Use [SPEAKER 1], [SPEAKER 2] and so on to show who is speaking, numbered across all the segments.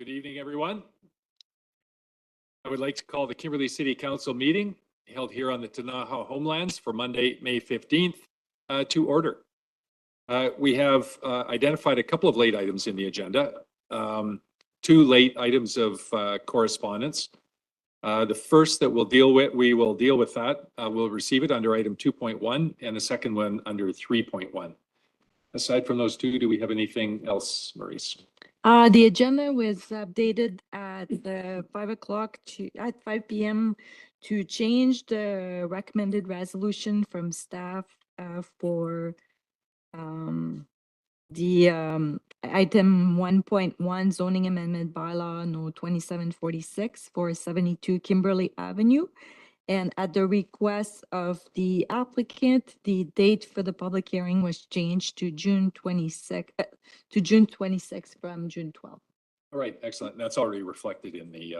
[SPEAKER 1] Good evening, everyone. I would like to call the Kimberley City Council meeting held here on the Ktunaxa Homelands for Monday, May 15th to order. We have identified a couple of late items in the agenda, two late items of correspondence. The first that we will deal with that. We'll receive it under item 2.1 and the second one under 3.1. Aside from those two, do we have anything else, Maurice?
[SPEAKER 2] The agenda was updated at 5 p.m. to change the recommended resolution from staff for the item 1.1 zoning amendment bylaw no 2746 for 72 Kimberley Avenue. And at the request of the applicant, the date for the public hearing was changed to June 26th from June 12th.
[SPEAKER 1] All right, excellent. That's already reflected in the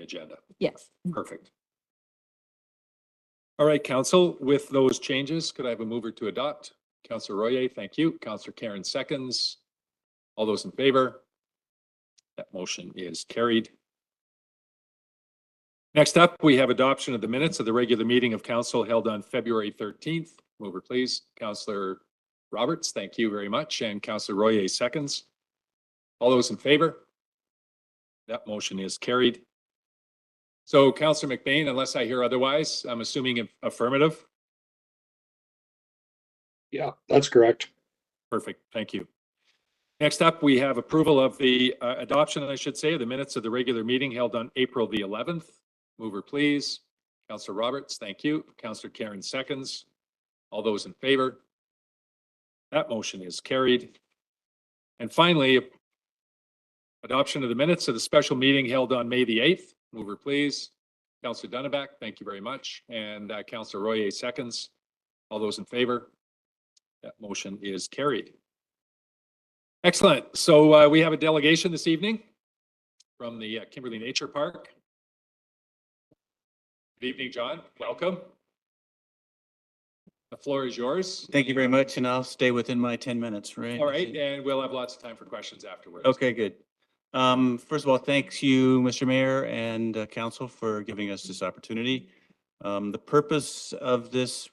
[SPEAKER 1] agenda.
[SPEAKER 2] Yes.
[SPEAKER 1] Perfect. All right, Council, with those changes, could I have a mover to adopt? Councillor Royer, thank you. Councillor Karen seconds. All those in favor? That motion is carried. Next up, we have adoption of the minutes of the regular meeting of council held on February 13th. Mover, please. Councillor Roberts, thank you very much. And Councillor Royer seconds. All those in favor? That motion is carried. So Councillor McBain, unless I hear otherwise, I'm assuming affirmative.
[SPEAKER 3] Yeah, that's correct.
[SPEAKER 1] Perfect. Thank you. Next up, we have approval of the adoption, I should say, of the minutes of the regular meeting held on April the 11th. Mover, please. Councillor Roberts, thank you. Councillor Karen seconds. All those in favor? That motion is carried. And finally, adoption of the minutes of the special meeting held on May the 8th. Mover, please. Councillor Dunneback, thank you very much. And Councillor Royer seconds. All those in favor? That motion is carried. Excellent. So we have a delegation this evening from the Kimberley Nature Park. Good evening, John. Welcome. The floor is yours.
[SPEAKER 4] Thank you very much, and I'll stay within my 10 minutes, right?
[SPEAKER 1] All right, and we'll have lots of time for questions afterwards.
[SPEAKER 4] Okay, good. First of all, thanks you, Mr. Mayor and Council, for giving us this opportunity. The purpose of this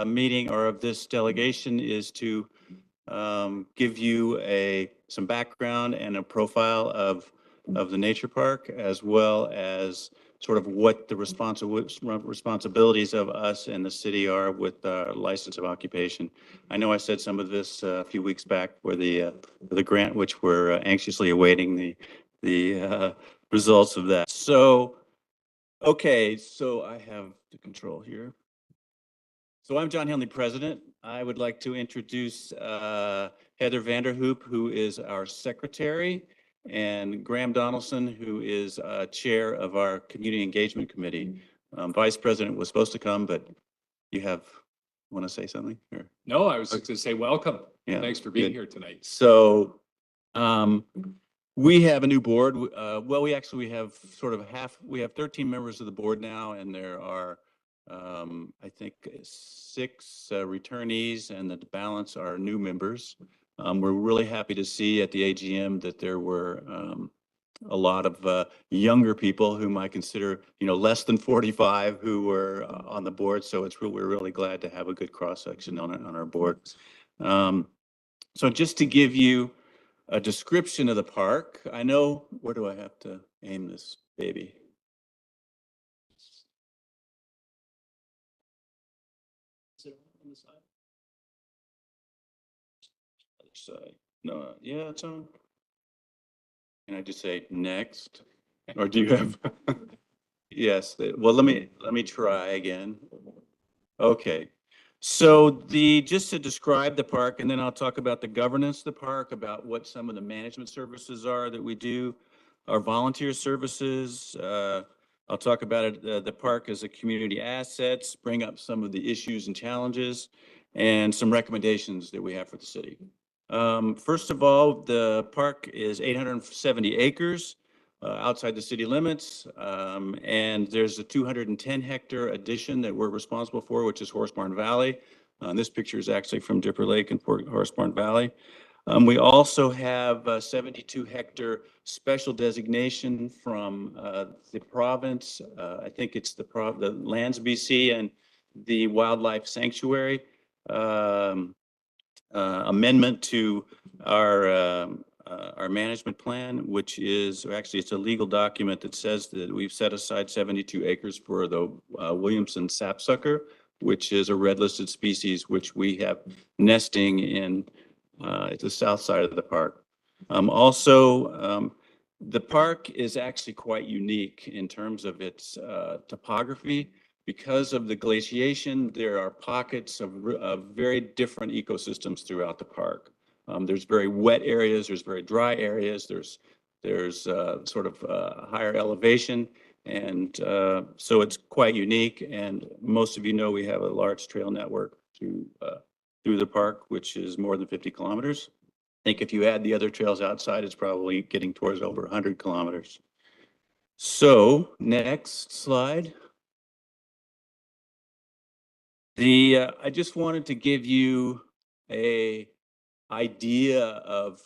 [SPEAKER 4] meeting or of this delegation is to give you some background and a profile of the nature park, as well as sort of what the responsibilities of us and the city are with license of occupation. I know I said some of this a few weeks back for the grant, which we're anxiously awaiting the results of that. So, okay, so I have the control here. So I'm John Henley, President. I would like to introduce Heather Vanderhoop, who is our secretary, and Graham Donaldson, who is chair of our Community Engagement Committee. Vice President was supposed to come, but want to say something? Or?
[SPEAKER 1] No, I was just going to say welcome.
[SPEAKER 4] Yeah,
[SPEAKER 1] thanks for being here tonight.
[SPEAKER 4] So we have a new board. Well, we have sort of we have 13 members of the board now, and there are I think 6 returnees, and the balance are new members. We're really happy to see at the AGM that there were a lot of younger people whom I consider, less than 45 who were on the board. So we're really glad to have a good cross section on our board. So just to give you a description of the park, I know, where do I have to aim this baby? Is it on the side? Other side. No, yeah, it's on. Can I just say next? Or do you have? Yes. Well, let me try again. Okay. So just to describe the park, and then I'll talk about the governance of the park, about what some of the management services are that we do, our volunteer services. I'll talk about it, the park as a community asset, bring up some of the issues and challenges, and some recommendations that we have for the city. First of all, the park is 870 acres outside the city limits, and there's a 210-hectare addition that we're responsible for, which is Horse Barn Valley. This picture is actually from Dipper Lake and Horse Barn Valley. We also have a 72 hectare special designation from the province. I think it's the Lands BC and the Wildlife Sanctuary amendment to our management plan, which is actually it's a legal document that says that we've set aside 72 acres for the Williamson sapsucker, which is a red listed species, which we have nesting in at the south side of the park. The park is actually quite unique in terms of its topography. Because of the glaciation, there are pockets of very different ecosystems throughout the park. There's very wet areas, there's very dry areas, there's sort of higher elevation. And so it's quite unique. And most of you know we have a large trail network through the park, which is more than 50 kilometers. I think if you add the other trails outside, it's probably getting towards over 100 kilometers. So next slide. I just wanted to give you a idea of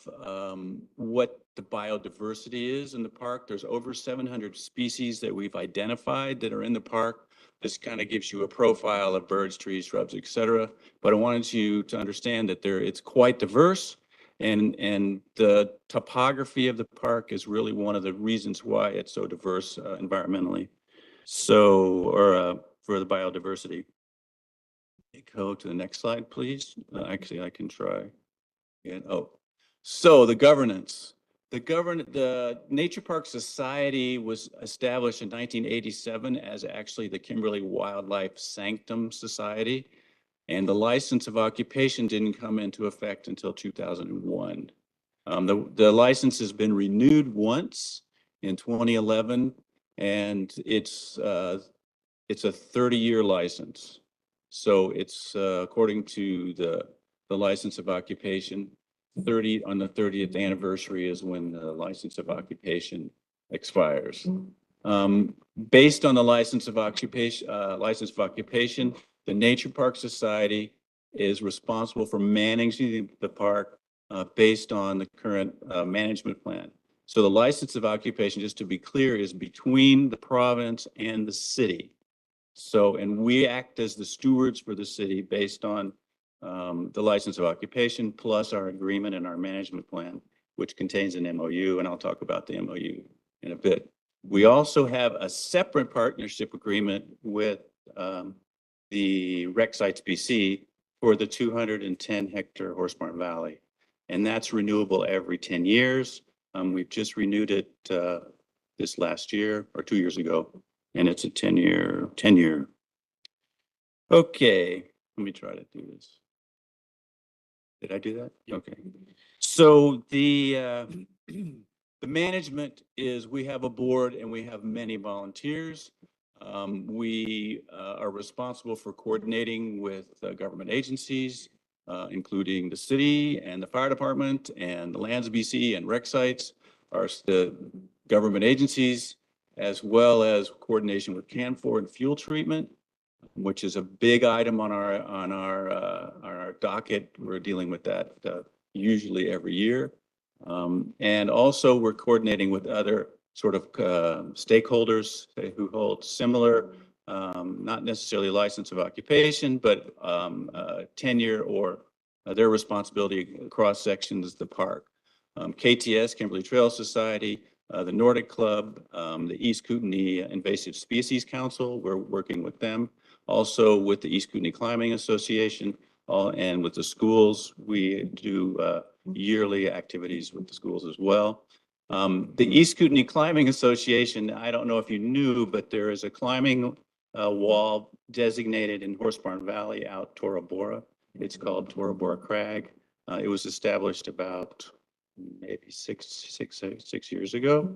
[SPEAKER 4] what the biodiversity is in the park. There's over 700 species that we've identified that are in the park. This kind of gives you a profile of birds, trees, shrubs, etc. But I wanted you to understand that it's quite diverse, and the topography of the park is really one of the reasons why it's so diverse environmentally. So, for the biodiversity. Go to the next slide, please. Actually, I can try. And so the governance. The Nature Park Society was established in 1987 as actually the Kimberley Wildlife Sanctum Society, and the license of occupation didn't come into effect until 2001. The license has been renewed once in 2011, and it's a 30-year license. So it's according to the license of occupation, on the 30th anniversary is when the license of occupation expires. Based on the license of occupation, the Nature Park Society is responsible for managing the park based on the current management plan. So the license of occupation, just to be clear, is between the province and the city. So, and we act as the stewards for the city based on the license of occupation plus our agreement and our management plan, which contains an MOU, and I'll talk about the MOU in a bit. We also have a separate partnership agreement with the Rec Sites BC for the 210 hectare Horsebarn Valley, and that's renewable every 10 years. We've just renewed it this last year or 2 years ago. And it's a 10-year. Okay, let me try to do this. Did I do that? Okay. So the management is, we have a board and we have many volunteers. We are responsible for coordinating with government agencies, including the city and the fire department and the Lands BC and Rec Sites, are the government agencies, as well as coordination with CANFOR and fuel treatment, which is a big item on our docket. We're dealing with that usually every year. And also we're coordinating with other sort of stakeholders who hold similar, not necessarily license of occupation, but tenure or their responsibility across sections of the park. KTS, Kimberley Trail Society, the Nordic Club, the East Kootenay Invasive Species Council, we're working with them. Also with the East Kootenay Climbing Association, and with the schools, we do yearly activities with the schools as well. The East Kootenay Climbing Association, I don't know if you knew, but there is a climbing wall designated in Horsebarn Valley out Tora Bora. It's called Tora Bora Crag. It was established about maybe six years ago.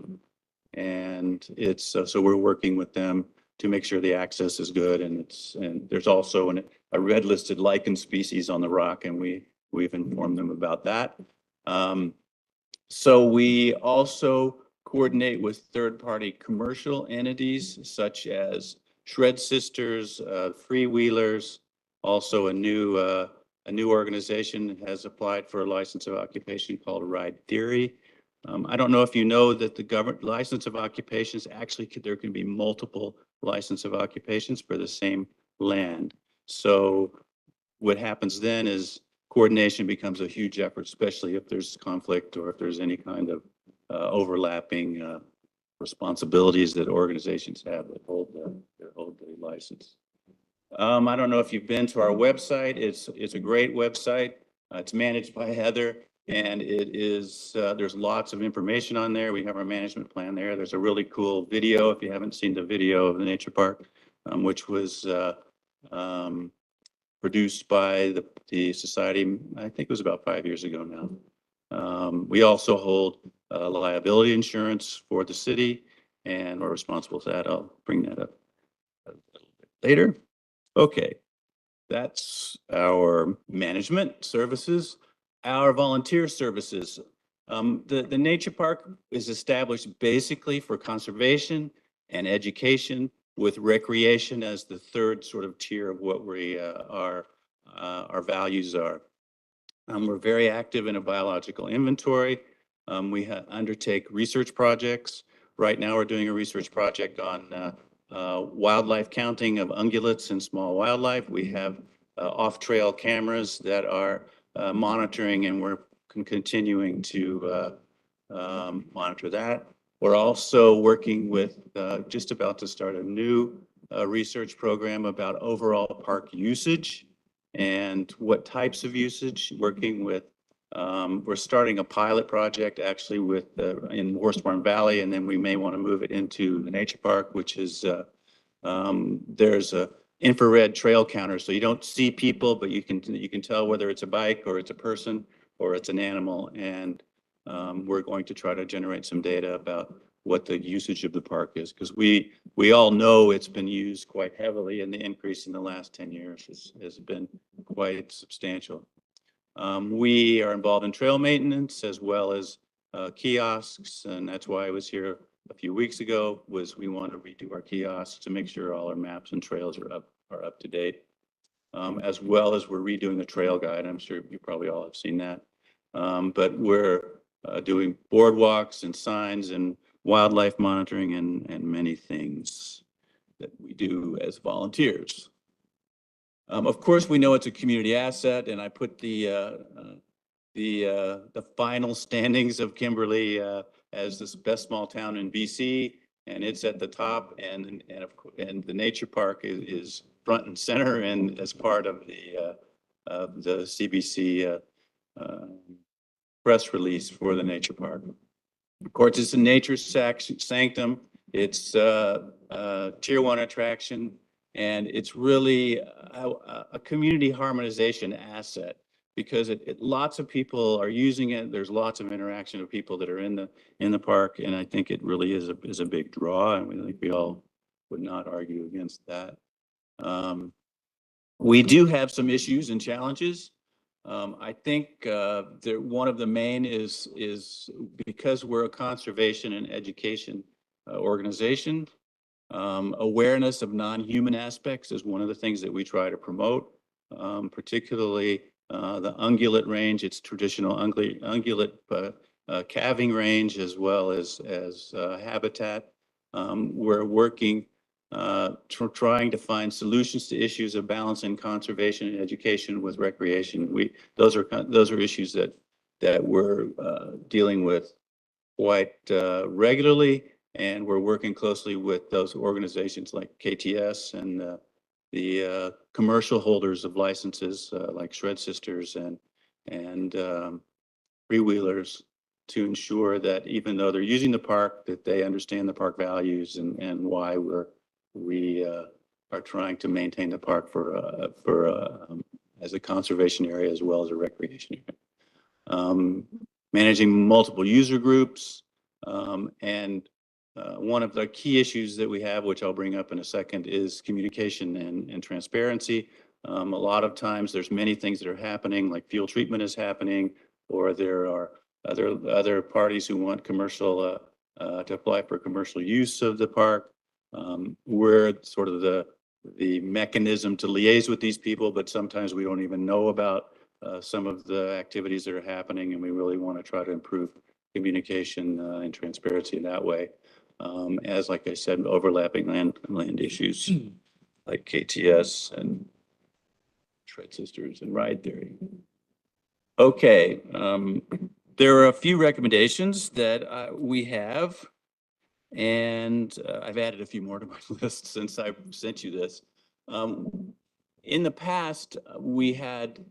[SPEAKER 4] And it's, so we're working with them to make sure the access is good. And there's also a red listed lichen species on the rock, and we've informed them about that. So we also coordinate with third-party commercial entities such as Shred Sisters, Freewheelers, also a new a new organization has applied for a license of occupation called Ride Theory. I don't know if you know that the government license of occupations actually there can be multiple license of occupations for the same land. So what happens then is coordination becomes a huge effort, especially if there's conflict or if there's any kind of overlapping responsibilities that organizations have that hold the license. I don't know if you've been to our website. It's a great website. It's managed by Heather, and it is there's lots of information on there. We have our management plan there. There's a really cool video, if you haven't seen the video of the nature park, which was produced by the society, I think it was about 5 years ago now. We also hold liability insurance for the city, and we're responsible for that. I'll bring that up a little bit later. Okay, that's our management services, our volunteer services. The nature park is established basically for conservation and education, with recreation as the third sort of tier of what we our values are. We're very active in a biological inventory. We undertake research projects. Right now, we're doing a research project on wildlife counting of ungulates and small wildlife. We have off-trail cameras that are monitoring, and we're continuing to monitor that. We're also working with just about to start a new research program about overall park usage and what types of usage, working with we're starting a pilot project actually with in Horstborn Valley, and then we may want to move it into the nature park, which is there's a infrared trail counter, so you don't see people, but you can tell whether it's a bike or it's a person or it's an animal. And we're going to try to generate some data about what the usage of the park is, because we all know it's been used quite heavily, and the increase in the last 10 years has been quite substantial. We are involved in trail maintenance as well as kiosks, and that's why I was here a few weeks ago, was we want to redo our kiosks to make sure all our maps and trails are up to date, as well as we're redoing the trail guide. I'm sure you probably all have seen that, but we're doing boardwalks and signs and wildlife monitoring and many things that we do as volunteers. Of course, we know it's a community asset, and I put the final standings of Kimberley as the best small town in BC, and it's at the top, and the nature park is front and center, and as part of the CBC press release for the nature park. Of course, it's a nature sanctum. It's tier 1 attraction. And it's really a community harmonization asset, because lots of people are using it. There's lots of interaction of people that are in the park, and I think it really is a big draw, and I think we all would not argue against that. We do have some issues and challenges. I think one of the main is because we're a conservation and education organization. Awareness of non-human aspects is one of the things that we try to promote, particularly the ungulate range, its traditional ungulate calving range, as well as habitat. We're working, trying to find solutions to issues of balancing conservation and education with recreation. Those are issues that we're dealing with quite regularly. And we're working closely with those organizations like KTS and the commercial holders of licenses like Shred Sisters and Freewheelers, to ensure that even though they're using the park, that they understand the park values and why we are trying to maintain the park as a conservation area as well as a recreation area. Managing multiple user groups, and one of the key issues that we have, which I'll bring up in a second, is communication and transparency. A lot of times there's many things that are happening, like fuel treatment is happening, or there are other parties who want commercial to apply for commercial use of the park. We're sort of mechanism to liaise with these people, but sometimes we don't even know about some of the activities that are happening, and we really want to try to improve communication and transparency in that way. As like I said, overlapping land issues like KTS and Shred Sisters and Ride Theory. Okay, there are a few recommendations that we have, and I've added a few more to my list since I sent you this. In the past, we had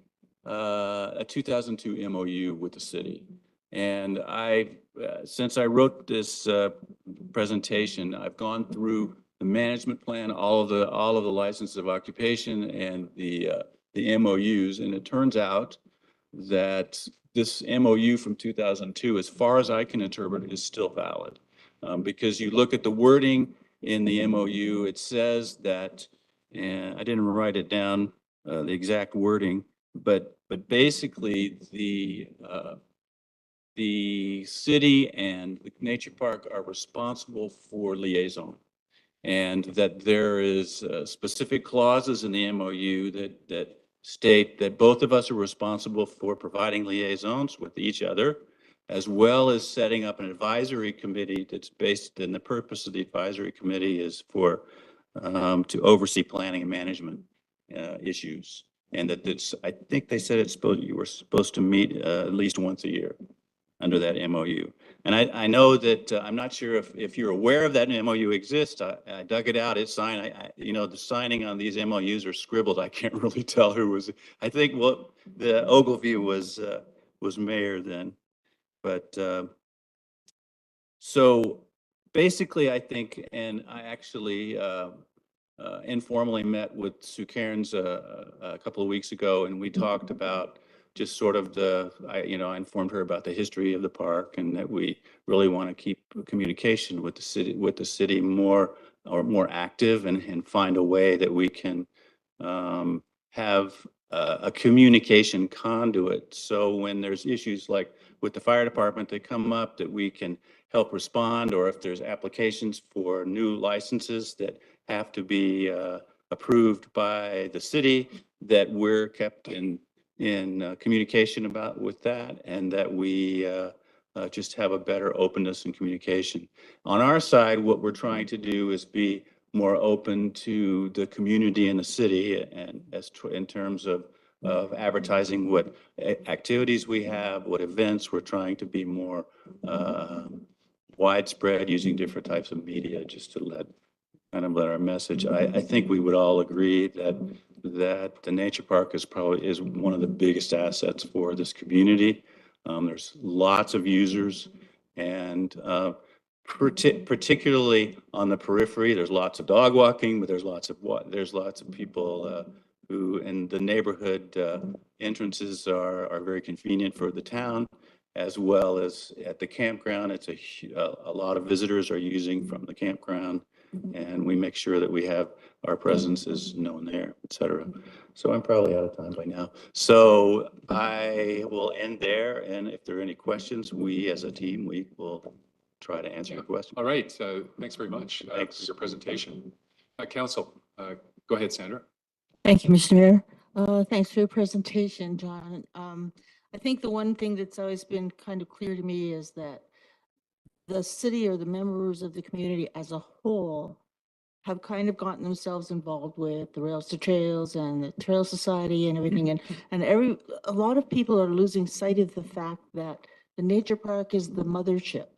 [SPEAKER 4] a 2002 MOU with the city, and since I wrote this presentation, I've gone through the management plan, all of the licenses of occupation, and the MOUs, and it turns out that this MOU from 2002, as far as I can interpret, is still valid. Because you look at the wording in the MOU, it says that, and I didn't write it down, the exact wording, but basically the city and the nature park are responsible for liaison. And that there is specific clauses in the MOU that state that both of us are responsible for providing liaisons with each other, as well as setting up an advisory committee that's based, and the purpose of the advisory committee is for to oversee planning and management issues. And that it's, I think they said you were supposed to meet at least once a year under that MOU. And I know that, I'm not sure if you're aware of that MOU exists. I dug it out, it's signed. You know, the signing on these MOUs are scribbled. I can't really tell who was, I think, well, the Ogilvy was mayor then. But, so basically, I think, and I actually informally met with Sue Cairns a couple of weeks ago, and we talked about just sort of I informed her about the history of the park, and that we really want to keep communication with the city more active, and find a way that we can have a communication conduit. So when there's issues like with the fire department that come up, that we can help respond, or if there's applications for new licenses that have to be approved by the city, that we're kept in communication about with that, and that we just have a better openness and communication. On our side, what we're trying to do is be more open to the community in the city, and in terms of advertising what activities we have, what events. We're trying to be more widespread, using different types of media, just to let our message. I think we would all agree that the nature park is one of the biggest assets for this community. There's lots of users, and particularly on the periphery, there's lots of dog walking, but there's lots of people who, in the neighborhood entrances are very convenient for the town, as well as at the campground. It's a lot of visitors are using from the campground, and we make sure that we have our presence is known there, et cetera. So I'm probably out of time by now. So I will end there, and if there are any questions, we as a team, we will try to answer your question.
[SPEAKER 1] All right, thanks very much for your presentation. Council, go ahead, Sandra.
[SPEAKER 5] Thank you, Mr. Mayor. Thanks for your presentation, John. I think the one thing that's always been kind of clear to me is that the city, or the members of the community as a whole, have kind of gotten themselves involved with the Rails to Trails and the Trail Society and everything. And a lot of people are losing sight of the fact that the nature park is the mothership.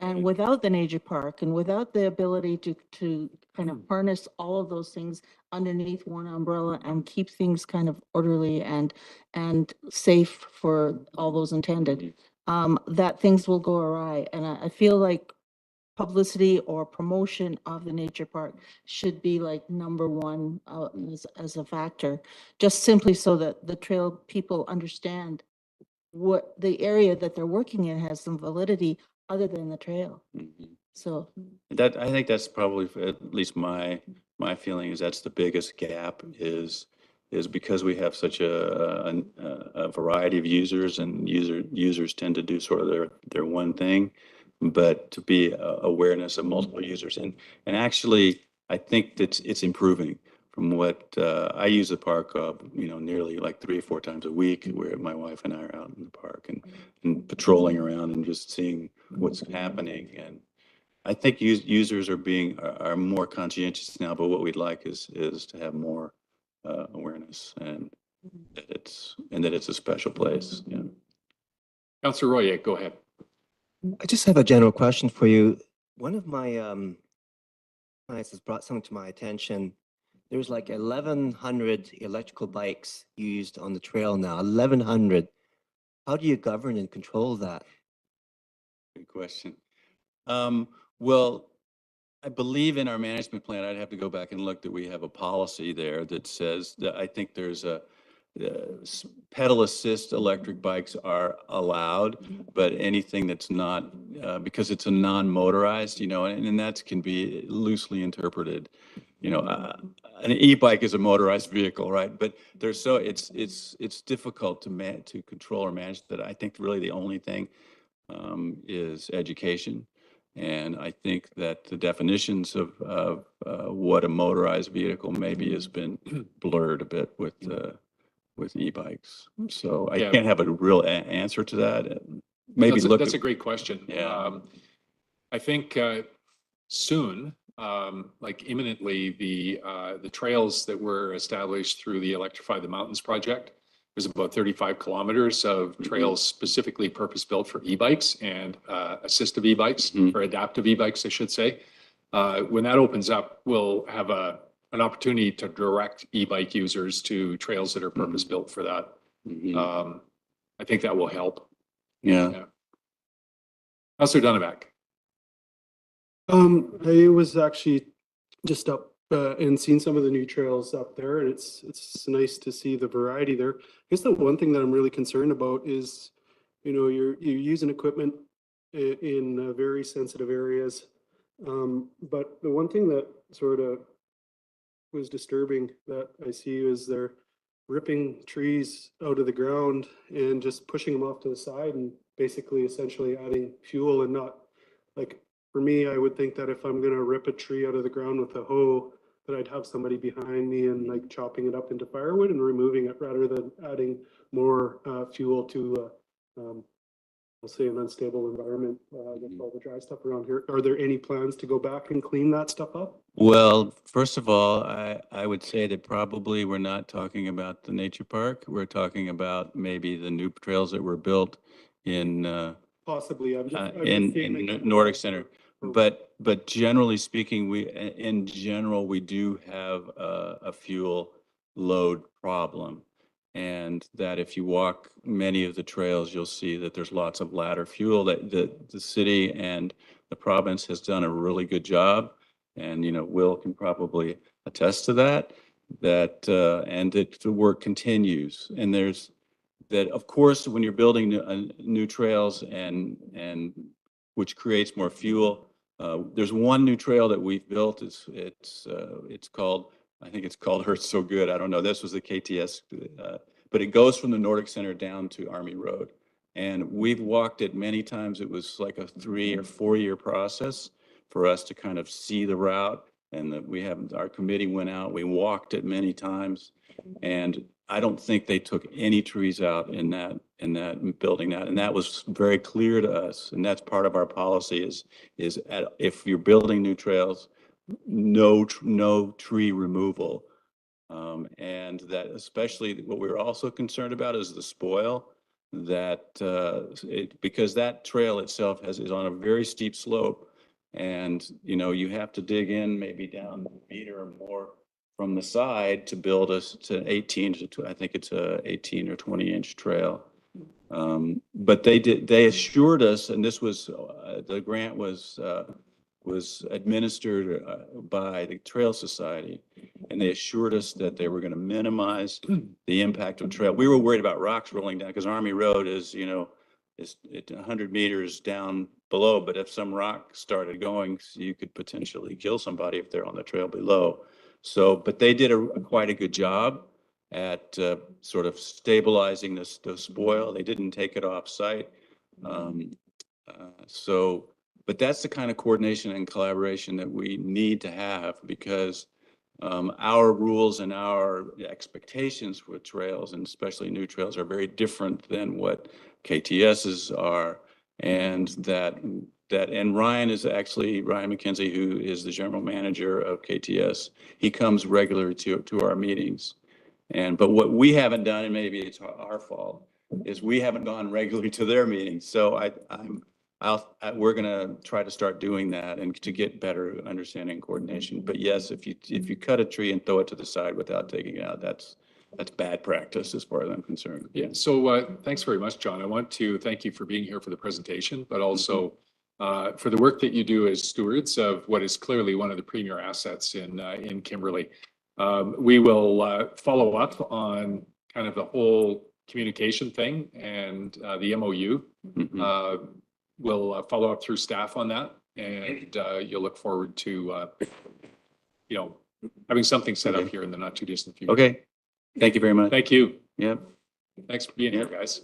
[SPEAKER 5] And without the nature park, and without the ability to kind of harness all of those things underneath one umbrella and keep things kind of orderly and safe for all those intended, that things will go awry. And I feel like publicity or promotion of the nature park should be like number one as a factor, just simply so that the trail people understand what the area that they're working in has some validity other than the trail. So
[SPEAKER 4] that, I think that's probably, at least my feeling is, that's the biggest gap is because we have such a variety of users, and users tend to do sort of their one thing, but to be awareness of multiple users. And actually, I think that it's improving. what I use the park, nearly like 3 or 4 times a week, where my wife and I are out in the park and patrolling around and just seeing what's happening. And I think users are more conscientious now, but what we'd like is to have more awareness and that it's a special place. Yeah.
[SPEAKER 1] Councillor Royer, go ahead.
[SPEAKER 6] I just have a general question for you. One of my clients has brought something to my attention. There's like 1,100 electrical bikes used on the trail now. 1,100. How do you govern and control that?
[SPEAKER 4] Good question. Well, I believe in our management plan, I'd have to go back and look, that we have a policy there that says that I think there's pedal assist electric bikes are allowed, but anything that's not, because it's a non-motorized, and that can be loosely interpreted. An e-bike is a motorized vehicle, right? But it's difficult to control or manage that. I think really the only thing is education. And I think that the definitions of what a motorized vehicle maybe has been blurred a bit with e-bikes. So I
[SPEAKER 1] Yeah.
[SPEAKER 4] can't have a real answer to that. Maybe
[SPEAKER 1] That's a great question.
[SPEAKER 4] Yeah.
[SPEAKER 1] I think soon, like imminently, the trails that were established through the Electrify the Mountains project, there's about 35 kilometers of trails specifically purpose-built for e-bikes and assistive e-bikes, or adaptive e-bikes, I should say. When that opens up, we'll have an opportunity to direct e-bike users to trails that are purpose-built for that. I think that will help.
[SPEAKER 4] Yeah.
[SPEAKER 1] Councillor Dunavac.
[SPEAKER 7] I was actually just up and seen some of the new trails up there, and it's nice to see the variety there. I guess the one thing that I'm really concerned about is, you're using equipment in very sensitive areas. But the one thing that sort of was disturbing that I see is they're ripping trees out of the ground and just pushing them off to the side and basically essentially adding fuel, and not like, for me, I would think that if I'm gonna rip a tree out of the ground with a hoe, that I'd have somebody behind me and like chopping it up into firewood and removing it, rather than adding more fuel to I'll say an unstable environment with all the dry stuff around here. Are there any plans to go back and clean that stuff up?
[SPEAKER 4] Well, first of all, I would say that probably we're not talking about the nature park. We're talking about maybe the new trails that were built in
[SPEAKER 7] Possibly. I'm just
[SPEAKER 4] in
[SPEAKER 7] seeing it.
[SPEAKER 4] Nordic Center. But generally speaking, in general, we do have a fuel load problem. And that if you walk many of the trails, you'll see that there's lots of ladder fuel, that the city and the province has done a really good job. And, Will can probably attest to that, and that the work continues. And there's that, of course, when you're building new trails and which creates more fuel. There's one new trail that we've built. It's called, I think it's called Hurts So Good. I don't know. This was the KTS, but it goes from the Nordic Center down to Army Road. And we've walked it many times. It was like a 3 or 4 year process for us to kind of see the route. And our committee went out, we walked it many times. And I don't think they took any trees out in that building that. And that was very clear to us. And that's part of our policy if you're building new trails, no tree removal. And that especially what we're also concerned about is the spoil, because that trail itself is on a very steep slope. And, you have to dig in maybe down a meter or more from the side to build to 18 to, I think it's a 18 or 20-inch trail. But they assured us, and this was, the grant was administered by the Trail Society, and they assured us that they were going to minimize the impact of trail. We were worried about rocks rolling down because Army Road is 100 meters down below, but if some rock started going, you could potentially kill somebody if they're on the trail below. So, but they did quite a good job at sort of stabilizing the spoil. They didn't take it off site. But that's the kind of coordination and collaboration that we need to have, because Our rules and our expectations for trails, and especially new trails, are very different than what KTS's are. And and Ryan McKenzie, who is the general manager of KTS, he comes regularly to our meetings. But what we haven't done, and maybe it's our fault, is we haven't gone regularly to their meetings. So we're gonna try to start doing that and to get better understanding and coordination. But yes, if you cut a tree and throw it to the side without taking it out, that's bad practice as far as I'm concerned.
[SPEAKER 1] Yeah, so thanks very much, John. I want to thank you for being here for the presentation, but also for the work that you do as stewards of what is clearly one of the premier assets in Kimberley. We will follow up on kind of the whole communication thing and the MOU. We'll follow up through staff on that, and you'll look forward to having something set up here in the not too distant future.
[SPEAKER 4] Okay. Thank you very much.
[SPEAKER 1] Thank you.
[SPEAKER 4] Yep.
[SPEAKER 1] Thanks for being here, guys.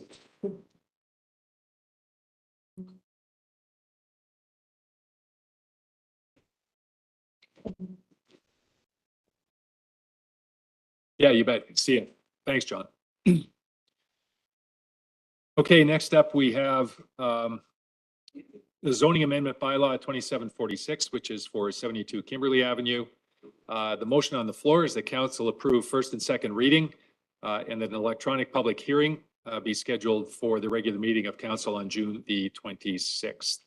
[SPEAKER 1] Yeah, you bet. See you. Thanks, John. Okay, next up, we have the zoning amendment bylaw 2746, which is for 72 Kimberley Avenue. The motion on the floor is the council approve first and second reading and that an electronic public hearing be scheduled for the regular meeting of council on June the 26th.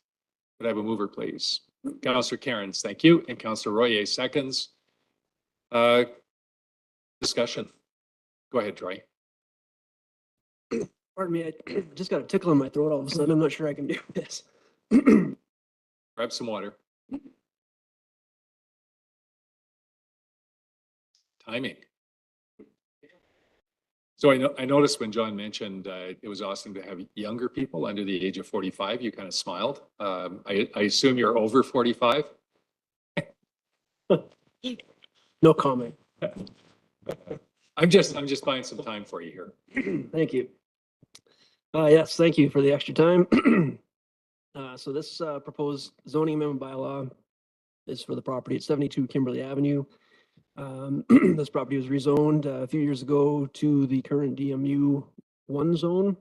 [SPEAKER 1] Could I have a mover, please? Councillor Cairns, thank you. And Councillor Royer seconds. Discussion. Go ahead, Troy.
[SPEAKER 8] Pardon me, I just got a tickle in my throat all of a sudden. I'm not sure I can do this.
[SPEAKER 1] Grab some water. Timing. So I noticed when John mentioned it was awesome to have younger people under the age of 45, you kind of smiled. I assume you're over 45?
[SPEAKER 8] No comment.
[SPEAKER 1] I'm just buying some time for you here.
[SPEAKER 8] Thank you. Yes, thank you for the extra time. So this proposed zoning amendment bylaw is for the property at 72 Kimberley Avenue. This property was rezoned a few years ago to the current DMU 1 zone.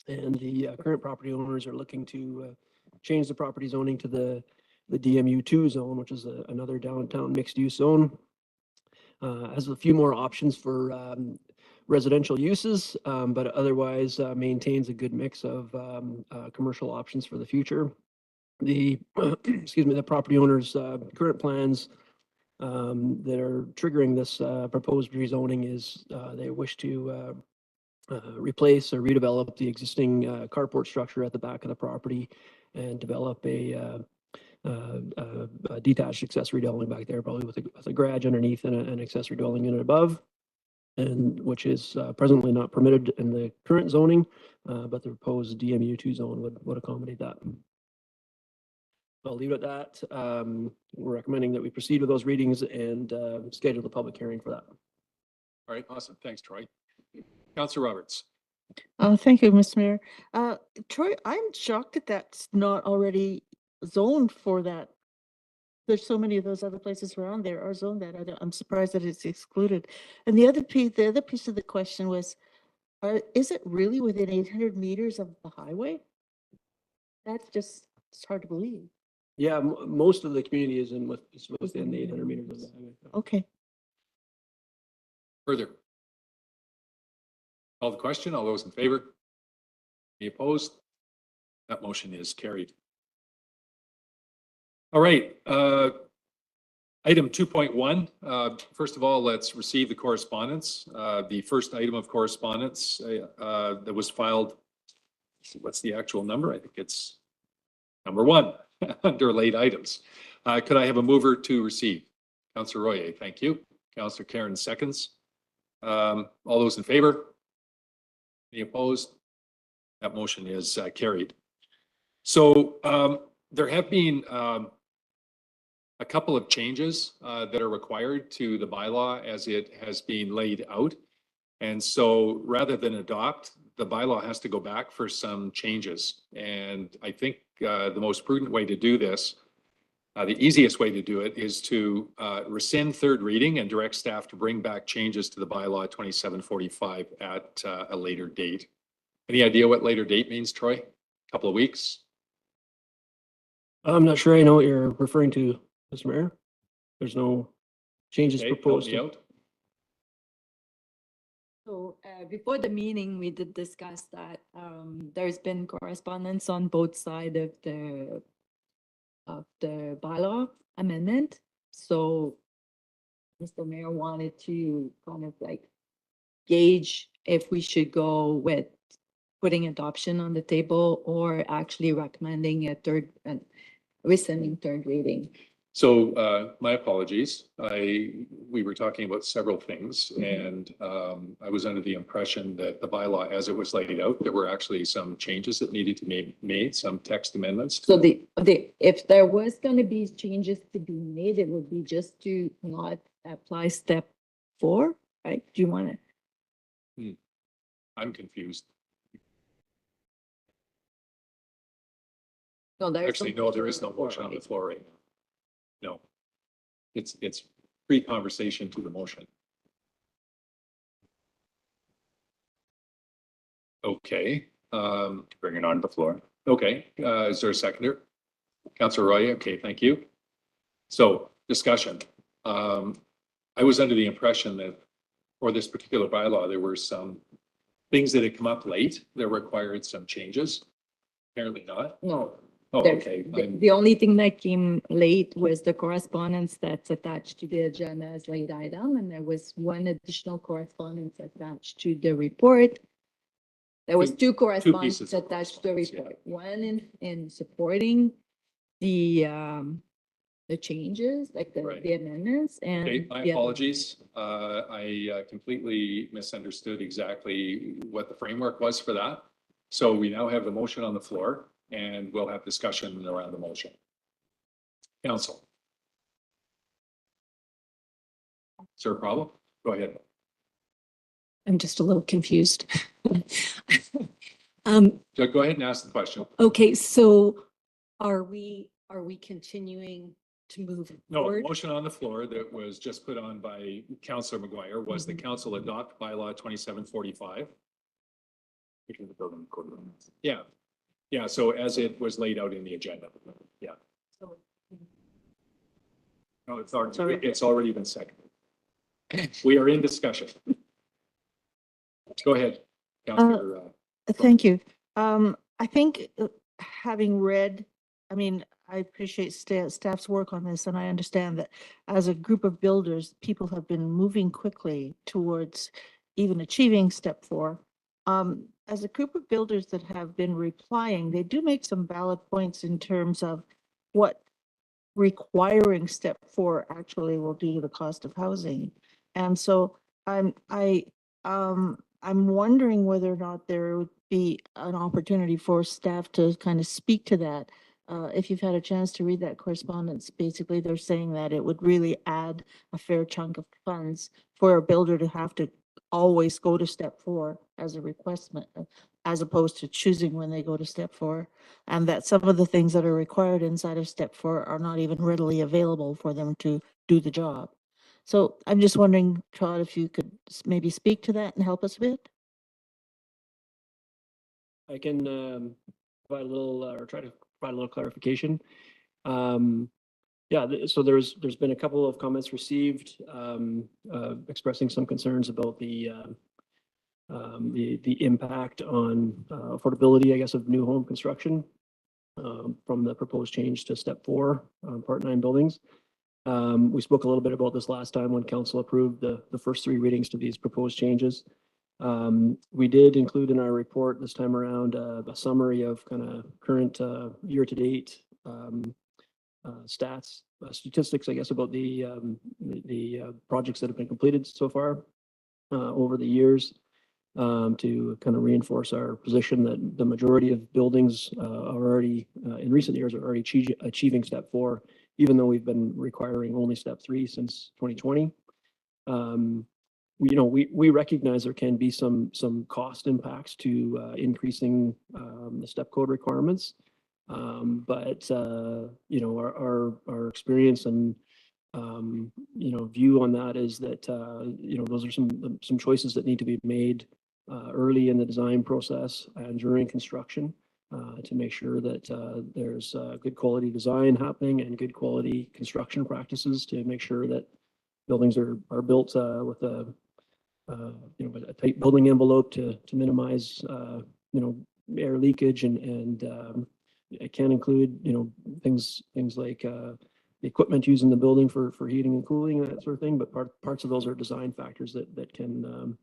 [SPEAKER 8] And the current property owners are looking to change the property zoning to the DMU 2 zone, which is another downtown mixed use zone. Has a few more options for residential uses, but otherwise maintains a good mix of commercial options for the future. The the property owners' current plans that are triggering this proposed rezoning is they wish to replace or redevelop the existing carport structure at the back of the property and develop a detached accessory dwelling back there, probably with a garage underneath and an accessory dwelling unit above, and which is presently not permitted in the current zoning, but the proposed DMU 2 zone would accommodate that. I'll leave it at that. We're recommending that we proceed with those readings and schedule the public hearing for that.
[SPEAKER 1] All right, awesome. Thanks, Troy. Councillor Roberts.
[SPEAKER 5] Thank you, Mr. Mayor. Troy, I'm shocked that that's not already zoned for that. There's so many of those other places around there are zoned that. I'm surprised that it's excluded. And the other piece of the question was, is it really within 800 meters of the highway? It's hard to believe.
[SPEAKER 8] Yeah, most of the community is within the 800 meters of the highway.
[SPEAKER 5] Okay.
[SPEAKER 1] Further. Call the question. All those in favor? Any opposed? That motion is carried. All right. Item 2.1. First of all, let's receive the correspondence. The first item of correspondence that was filed. What's the actual number? I think it's number 1 under late items. Could I have a mover to receive? Councillor Royer, thank you. Councillor Cairns seconds. All those in favor? Any opposed? That motion is carried. So there have been a couple of changes that are required to the bylaw as it has been laid out. And so rather than adopt, the bylaw has to go back for some changes. And I think the most prudent way to do this The easiest way to do it is to rescind third reading and direct staff to bring back changes to the bylaw 2745 at a later date. Any idea what later date means, Troy? Couple of weeks?
[SPEAKER 8] I'm not sure I know what you're referring to, Mr. Mayor. There's no changes
[SPEAKER 1] Okay, help
[SPEAKER 8] proposed.
[SPEAKER 1] me out.
[SPEAKER 2] So before the meeting, we did discuss that there's been correspondence on both sides of the bylaw amendment. So Mr. Mayor wanted to kind of like gauge if we should go with putting adoption on the table or actually recommending a rescinding third reading.
[SPEAKER 1] So my apologies. We were talking about several things and I was under the impression that the bylaw as it was laid out, there were actually some changes that needed to be made, some text amendments.
[SPEAKER 2] So if there was going to be changes to be made, it would be just to not apply step 4, right? Do you want to?
[SPEAKER 1] I'm confused.
[SPEAKER 2] No, there's
[SPEAKER 1] Actually, no, there is no motion on the floor right now. No. It's pre-conversation to the motion. Okay. Bring it on to the floor. Okay, is there a seconder? Councillor Roy, okay, thank you. So, discussion. I was under the impression that for this particular bylaw, there were some things that had come up late that required some changes. Apparently not.
[SPEAKER 2] No.
[SPEAKER 1] Oh,
[SPEAKER 2] There-
[SPEAKER 1] okay.
[SPEAKER 2] The only thing that came late was the correspondence that's attached to the agenda as late item, and there was one additional correspondence attached to the report. There was two correspondence
[SPEAKER 1] pieces of
[SPEAKER 2] attached to the
[SPEAKER 1] correspondence, yeah.
[SPEAKER 2] report, one in supporting the changes, like
[SPEAKER 1] Right.
[SPEAKER 2] the amendments and.
[SPEAKER 1] Okay, my
[SPEAKER 2] the other-
[SPEAKER 1] apologies. I completely misunderstood exactly what the framework was for that. So we now have the motion on the floor and we'll have discussion around the motion. Council. Is there a problem? Go ahead.
[SPEAKER 9] I'm just a little confused.
[SPEAKER 1] So go ahead and ask the question.
[SPEAKER 9] Okay, so are we continuing to move
[SPEAKER 1] No, the
[SPEAKER 9] forward?
[SPEAKER 1] motion on the floor that was just put on by Councillor McGuire was the council adopt bylaw 2745. Yeah, yeah, so as it was laid out in the agenda. Yeah.
[SPEAKER 9] So-
[SPEAKER 1] No,
[SPEAKER 5] Sorry.
[SPEAKER 1] it's already been seconded. We are in discussion. Go ahead, Councillor.
[SPEAKER 5] Thank you. I think having read, I mean, I appreciate staff's work on this, and I understand that as a group of builders, people have been moving quickly towards even achieving step 4. As a group of builders that have been replying, they do make some valid points in terms of what requiring step 4 actually will do to the cost of housing. And so I'm wondering whether or not there would be an opportunity for staff to kind of speak to that. If you've had a chance to read that correspondence, basically they're saying that it would really add a fair chunk of funds for a builder to have to always go to step 4 as a request, as opposed to choosing when they go to step 4. And that some of the things that are required inside of step 4 are not even readily available for them to do the job. So I'm just wondering, Todd, if you could maybe speak to that and help us a bit?
[SPEAKER 8] I can provide a little or try to provide a little clarification. Yeah, so there's been a couple of comments received expressing some concerns about the impact on affordability, I guess, of new home construction from the proposed change to step 4 Part 9 buildings. We spoke a little bit about this last time when council approved the first 3 readings to these proposed changes. We did include in our report this time around a summary of kind of current year-to-date statistics, I guess, about the projects that have been completed so far over the years to kind of reinforce our position that the majority of buildings are already, in recent years, are already achieving step 4, even though we've been requiring only step 3 since 2020. We recognize there can be some cost impacts to increasing the step code requirements. But, you know, our experience and, you know, view on that is that, you know, those are some choices that need to be made early in the design process and during construction to make sure that there's good quality design happening and good quality construction practices to make sure that buildings are built with a you know, a tight building envelope to minimize you know, air leakage and it can include, you know, things like the equipment used in the building for heating and cooling and that sort of thing, but parts of those are design factors that can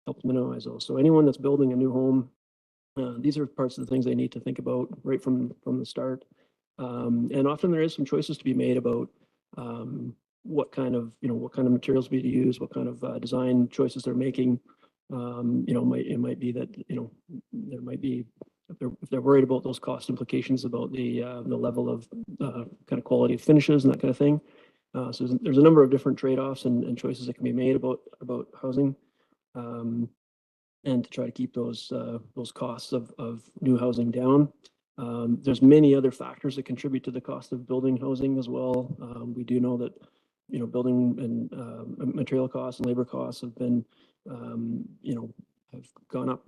[SPEAKER 8] help minimize those. So anyone that's building a new home, these are parts of the things they need to think about right from the start. And often there is some choices to be made about what kind of materials be to use, what kind of design choices they're making. You know, it might be that, you know, there might be, if they're worried about those cost implications about the level of kind of quality of finishes and that kind of thing. So there's a number of different trade-offs and choices that can be made about housing. And to try to keep those costs of new housing down. There's many other factors that contribute to the cost of building housing as well. We do know that, you know, building and material costs and labor costs have been, you know, have gone up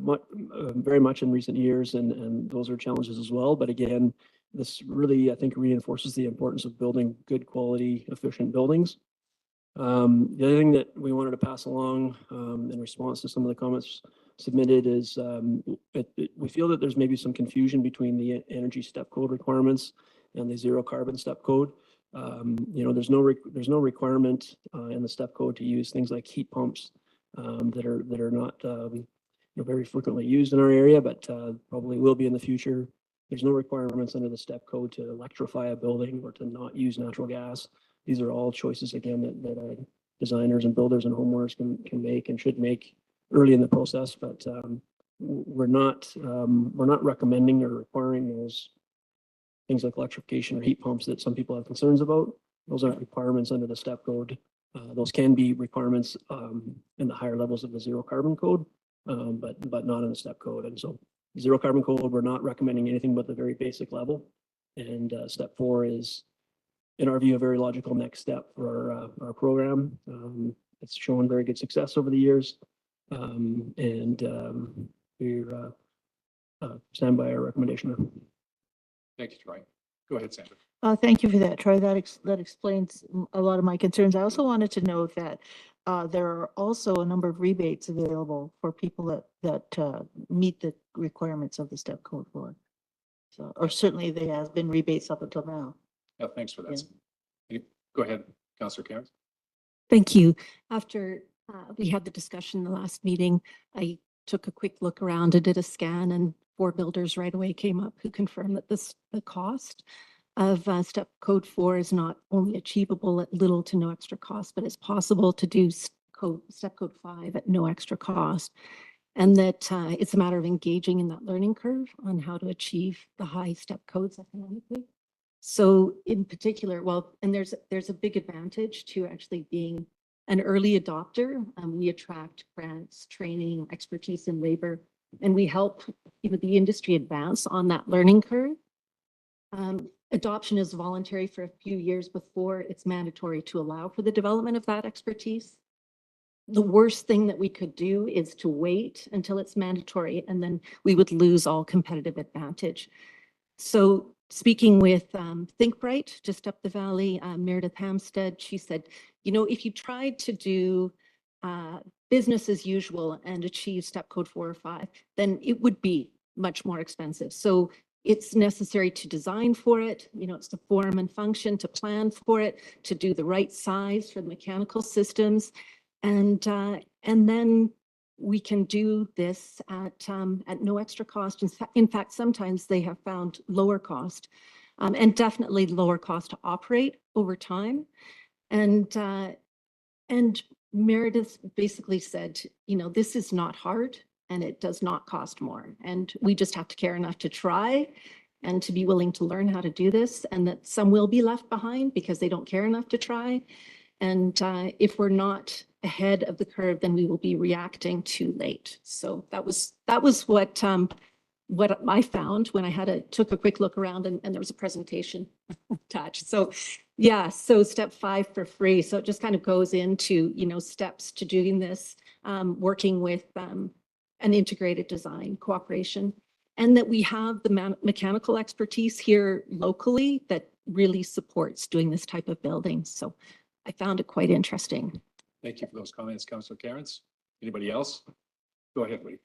[SPEAKER 8] very much in recent years, and those are challenges as well. But again, this really, I think, reinforces the importance of building good quality, efficient buildings. The other thing that we wanted to pass along in response to some of the comments submitted is we feel that there's maybe some confusion between the energy step code requirements and the zero carbon step code. You know, there's no requirement in the step code to use things like heat pumps that are not you know, very frequently used in our area, but probably will be in the future. There's no requirements under the step code to electrify a building or to not use natural gas. These are all choices, again, that designers and builders and homeowners can make and should make early in the process. But we're not recommending or requiring those things like electrification or heat pumps that some people have concerns about. Those aren't requirements under the step code. Those can be requirements in the higher levels of the zero carbon code, but not in the step code. And so zero carbon code, we're not recommending anything but the very basic level. And step 4 is, in our view, a very logical next step for our program. It's shown very good success over the years. And we're stand by our recommendation.
[SPEAKER 1] Thank you, Troy. Go ahead, Sandra.
[SPEAKER 5] Thank you for that, Troy. That explains a lot of my concerns. I also wanted to note that there are also a number of rebates available for people that meet the requirements of the step code for. So, or certainly there has been rebates up until now.
[SPEAKER 1] Yeah, thanks for that. Go ahead, Councillor Cairns.
[SPEAKER 9] Thank you. After we had the discussion in the last meeting, I took a quick look around and did a scan, and 4 builders right away came up who confirmed that the cost of step code 4 is not only achievable at little to no extra cost, but it's possible to do step code 5 at no extra cost. And that it's a matter of engaging in that learning curve on how to achieve the high step codes economically. So in particular, well, and there's a big advantage to actually being an early adopter. We attract grants, training, expertise in labor, and we help the industry advance on that learning curve. Adoption is voluntary for a few years before it's mandatory to allow for the development of that expertise. The worst thing that we could do is to wait until it's mandatory, and then we would lose all competitive advantage. So speaking with ThinkBright, just up the valley, Meredith Hampstead, she said, you know, if you tried to do business as usual and achieve step code 4 or 5, then it would be much more expensive. So it's necessary to design for it. You know, it's the form and function to plan for it, to do the right size for the mechanical systems. And then we can do this at no extra cost. In fact, sometimes they have found lower cost and definitely lower cost to operate over time. And Meredith basically said, you know, this is not hard and it does not cost more. And we just have to care enough to try and to be willing to learn how to do this, and that some will be left behind because they don't care enough to try. And if we're not ahead of the curve, then we will be reacting too late. So that was what what I found when I took a quick look around and there was a presentation attached. So yeah, so step 5 for free. So it just kind of goes into, steps to doing this, working with an integrated design cooperation, and that we have the mechanical expertise here locally that really supports doing this type of building. So I found it quite interesting.
[SPEAKER 1] Thank you for those comments, Councillor Cairns. Anybody else? Go ahead, Woody.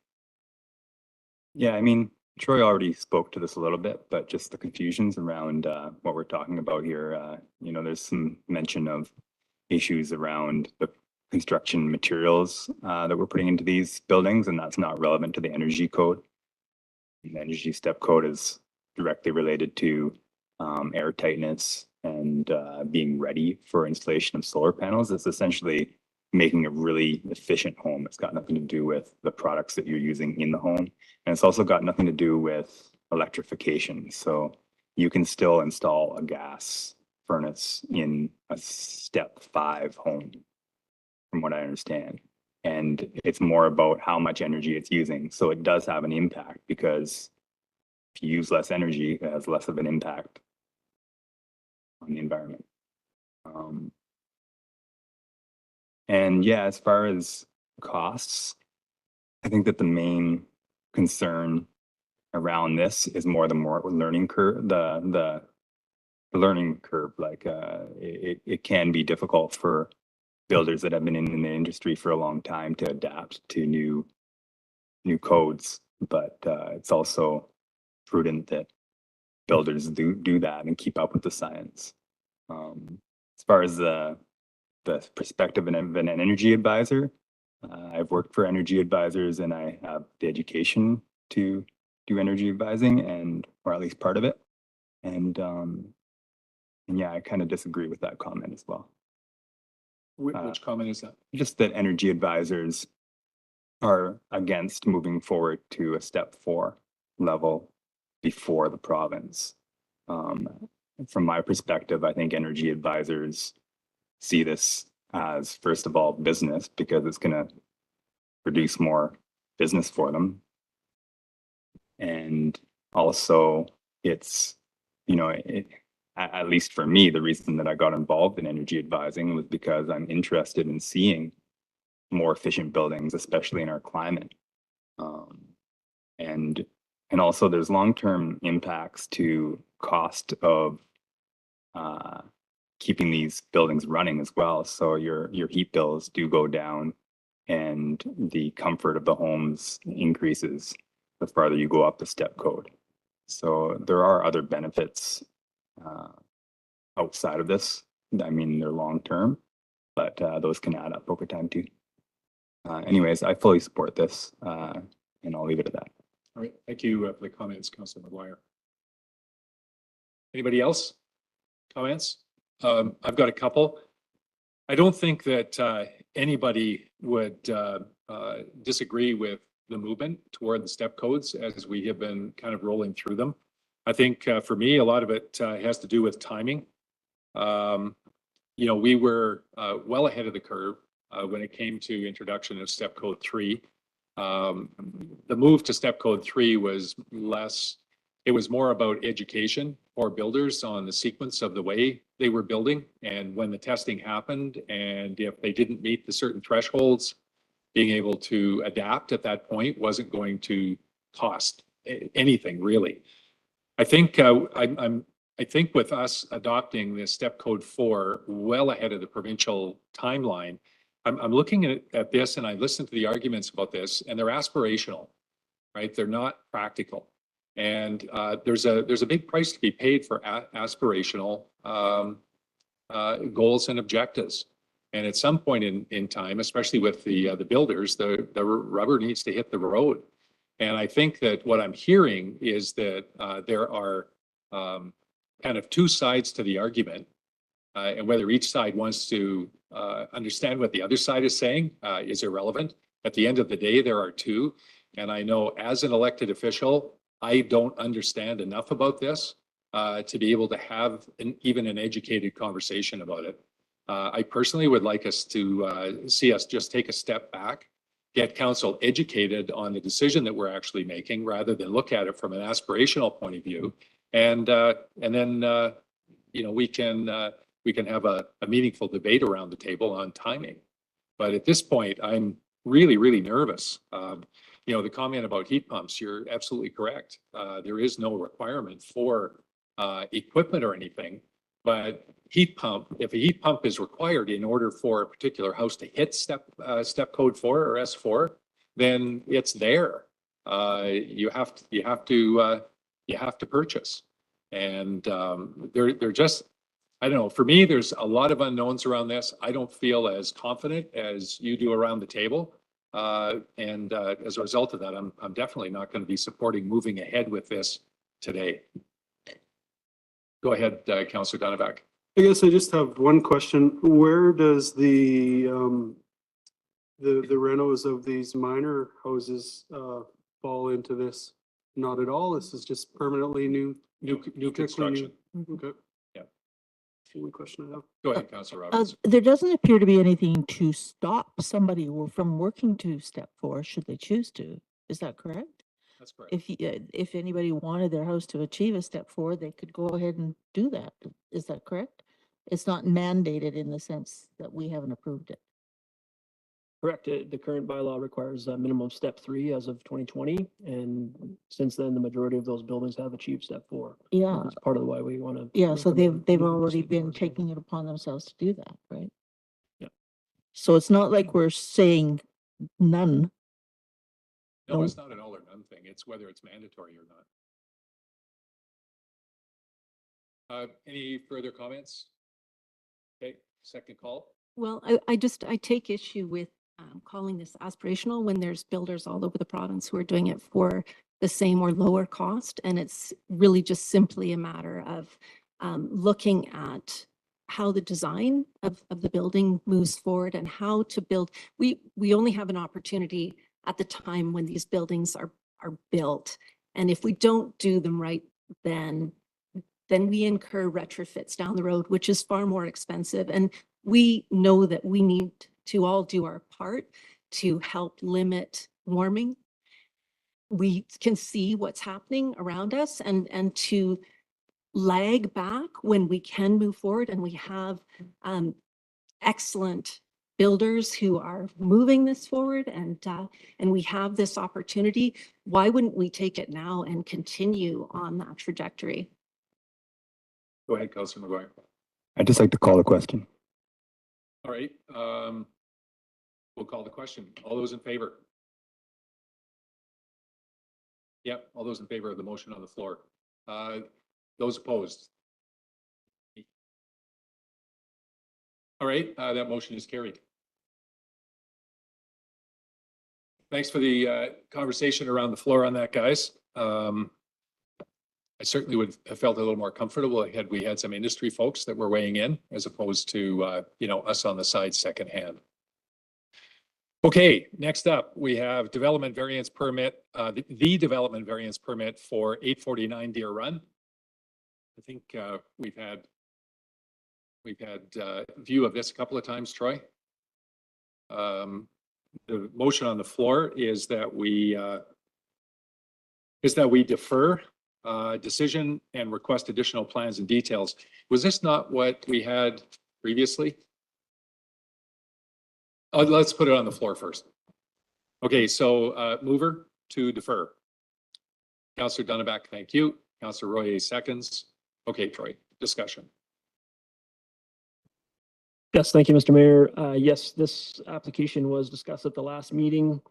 [SPEAKER 10] Yeah, I mean, Troy already spoke to this a little bit, but just the confusions around what we're talking about here. There's some mention of issues around the construction materials that we're putting into these buildings, and that's not relevant to the energy code. The energy step code is directly related to air tightness and being ready for installation of solar panels. It's essentially making a really efficient home. It's got nothing to do with the products that you're using in the home. And it's also got nothing to do with electrification. So you can still install a gas furnace in a step 5 home, from what I understand. And it's more about how much energy it's using. So it does have an impact, because if you use less energy, it has less of an impact on the environment. And yeah, as far as costs, I think that the main concern around this is more learning curve, the learning curve. Like it can be difficult for builders that have been in the industry for a long time to adapt to new codes, but it's also prudent that builders do that and keep up with the science. As far as the perspective of an energy advisor, I've worked for energy advisors, and I have the education to do energy advising, or at least part of it. And yeah, I kind of disagree with that comment as well.
[SPEAKER 1] Which comment is that?
[SPEAKER 10] Just that energy advisors are against moving forward to a step 4 level before the province. From my perspective, I think energy advisors see this as, first of all, business, because it's going to produce more business for them. And also it's, at least for me, the reason that I got involved in energy advising was because I'm interested in seeing more efficient buildings, especially in our climate. And also there's long-term impacts to cost of keeping these buildings running as well. So your heat bills do go down, and the comfort of the homes increases the farther you go up the step code. So there are other benefits outside of this. I mean, they're long-term, but those can add up over time too. Anyways, I fully support this, and I'll leave it at that.
[SPEAKER 1] All right, thank you for the comments, Councillor McGuire. Anybody else? Comments? I've got a couple. I don't think that anybody would disagree with the movement toward the step codes as we have been kind of rolling through them. I think for me, a lot of it has to do with timing. We were well ahead of the curve when it came to introduction of step code 3. The move to step code 3 was it was more about education for builders on the sequence of the way they were building, and when the testing happened, and if they didn't meet the certain thresholds, being able to adapt at that point wasn't going to cost anything really. I think I think with us adopting the step code 4 well ahead of the provincial timeline, I'm looking at this, and I listened to the arguments about this, and they're aspirational, right? They're not practical. And there's a big price to be paid for aspirational goals and objectives. And at some point in time, especially with the builders, the rubber needs to hit the road. And I think that what I'm hearing is that there are kind of two sides to the argument, and whether each side wants to understand what the other side is saying is irrelevant. At the end of the day, there are two. And I know as an elected official, I don't understand enough about this to be able to have even an educated conversation about it. I personally would like us to see us just take a step back get council educated on the decision that we're actually making rather than look at it from an aspirational point of view. And then, you know, we can have a meaningful debate around the table on timing. But at this point, I'm really, really nervous. You know, the comment about heat pumps, you're absolutely correct. There is no requirement for equipment or anything, but if a heat pump is required in order for a particular house to hit step code 4 or S4, then it's there. You have to purchase. And they're just, I don't know, for me, there's a lot of unknowns around this. I don't feel as confident as you do around the table. And as a result of that, I'm definitely not going to be supporting moving ahead with this today. Go ahead, Councillor Dunavac.
[SPEAKER 7] I guess I just have one question. Where does the renos of these minor houses fall into this? Not at all. This is just permanently new
[SPEAKER 1] Construction.
[SPEAKER 7] Okay.
[SPEAKER 1] Yeah.
[SPEAKER 7] That's the only question I have.
[SPEAKER 1] Go ahead, Councillor Roberts.
[SPEAKER 5] There doesn't appear to be anything to stop somebody from working to step 4, should they choose to. Is that correct?
[SPEAKER 1] That's correct.
[SPEAKER 5] If anybody wanted their house to achieve a step 4, they could go ahead and do that. Is that correct? It's not mandated in the sense that we haven't approved it.
[SPEAKER 8] Correct. The current bylaw requires a minimum step 3 as of 2020. And since then, the majority of those buildings have achieved step 4.
[SPEAKER 5] Yeah.
[SPEAKER 8] That's part of why we want to.
[SPEAKER 5] Yeah, so they've already been taking it upon themselves to do that, right?
[SPEAKER 8] Yeah.
[SPEAKER 5] So it's not like we're saying none.
[SPEAKER 1] No, it's not an all or none thing. It's whether it's mandatory or not. Any further comments? Okay, second call.
[SPEAKER 9] Well, I take issue with calling this aspirational when there's builders all over the province who are doing it for the same or lower cost. And it's really just simply a matter of looking at how the design of the building moves forward and how to build. We only have an opportunity at the time when these buildings are built. And if we don't do them right, then we incur retrofits down the road, which is far more expensive. And we know that we need to all do our part to help limit warming. We can see what's happening around us and to lag back when we can move forward. And we have excellent builders who are moving this forward, and we have this opportunity. Why wouldn't we take it now and continue on that trajectory?
[SPEAKER 1] Go ahead, Councillor McGuire.
[SPEAKER 10] I'd just like to call the question.
[SPEAKER 1] All right, we'll call the question. All those in favor? Yep, all those in favor of the motion on the floor. Those opposed? All right, that motion is carried. Thanks for the conversation around the floor on that, guys. I certainly would have felt a little more comfortable had we had some industry folks that were weighing in as opposed to, you know, us on the side secondhand. Okay, next up, we have development variance permit, the development variance permit for 849 Deer Run. I think we've had view of this a couple of times, Troy. The motion on the floor is that we defer decision and request additional plans and details. Was this not what we had previously? Let's put it on the floor first. Okay, so mover to defer. Councillor Dunavac, thank you. Councillor Royer seconds. Okay, Troy, discussion.
[SPEAKER 8] Yes, thank you, Mr. Mayor. Yes, this application was discussed at the last meeting.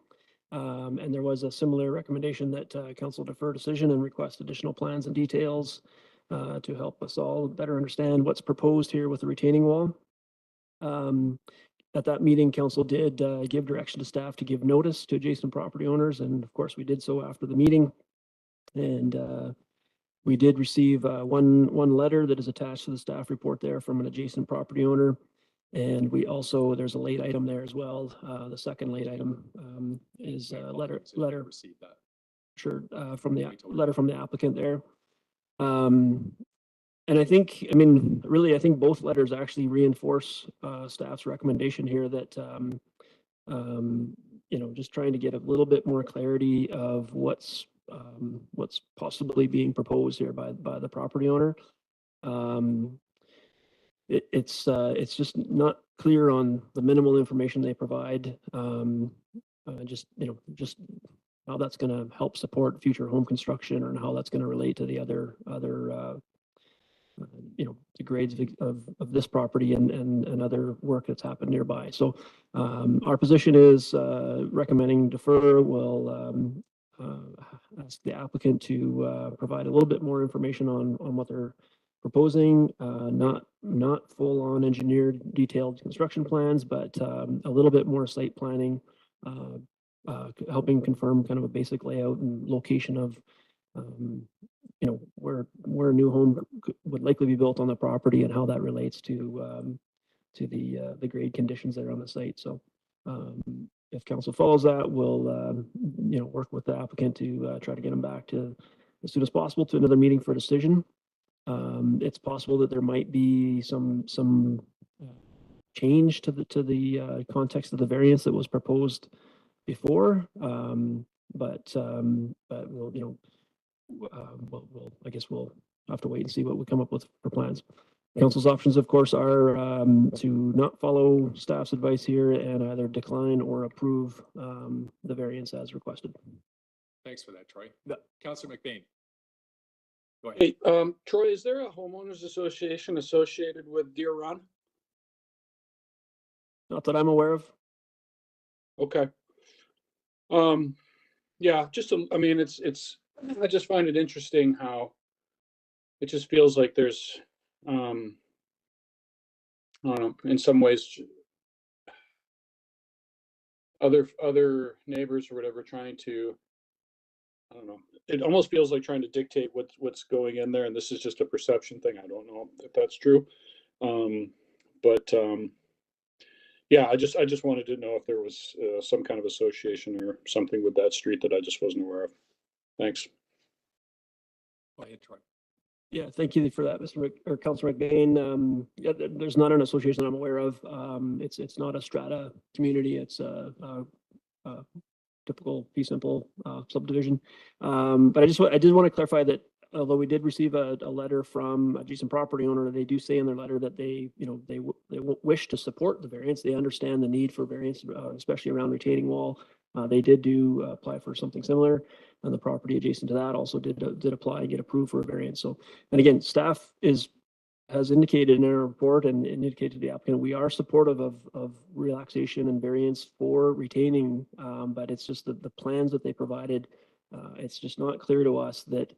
[SPEAKER 8] And there was a similar recommendation that council defer decision and request additional plans and details to help us all better understand what's proposed here with the retaining wall. At that meeting, council did give direction to staff to give notice to adjacent property owners. And of course, we did so after the meeting. And we did receive one letter that is attached to the staff report there from an adjacent property owner. And we also, there's a late item there as well. The second late item is a letter.
[SPEAKER 1] Received that.
[SPEAKER 8] Sure, from the letter from the applicant there. And I think, I mean, really, I think both letters actually reinforce staff's recommendation here that, just trying to get a little bit more clarity of what's possibly being proposed here by the property owner. It's just not clear on the minimal information they provide. Just how that's going to help support future home construction, or how that's going to relate to the other the grades of this property and other work that's happened nearby. So our position is recommending defer. We'll ask the applicant to provide a little bit more information on what they're proposing, not full on engineered detailed construction plans, but a little bit more site planning, helping confirm kind of a basic layout and location of where a new home would likely be built on the property, and how that relates to the grade conditions that are on the site. So if council follows that, we'll work with the applicant to try to get them back to as soon as possible to another meeting for decision. It's possible that there might be some change to the context of the variance that was proposed before, but we'll I guess we'll have to wait and see what we come up with for plans. Council's options, of course, are to not follow staff's advice here and either decline or approve the variance as requested.
[SPEAKER 1] Thanks for that, Troy. Councillor McBain. Go ahead.
[SPEAKER 3] Hey, Troy, is there a homeowners association associated with Deer Run?
[SPEAKER 8] Not that I'm aware of.
[SPEAKER 3] Okay. Yeah, I mean, I just find it interesting how it just feels like there's, I don't know, in some ways, other neighbors or whatever trying to, I don't know, it almost feels like trying to dictate what's going in there, and this is just a perception thing. I don't know if that's true. Yeah, I just wanted to know if there was some kind of association or something with that street that I just wasn't aware of. Thanks.
[SPEAKER 1] Go ahead, Troy.
[SPEAKER 8] Yeah, thank you for that, Councilor McBain. Yeah, there's not an association I'm aware of. It's not a strata community. It's a typical fee simple subdivision. But I did want to clarify that although we did receive a letter from a adjacent property owner, they do say in their letter that they wish to support the variance. They understand the need for variance, especially around retaining wall. They did apply for something similar, and the property adjacent to that also did apply and get approved for a variance. So, and again, staff has indicated in our report and indicated to the applicant, we are supportive of relaxation and variance for retaining, but it's just the plans that they provided. It's just not clear to us that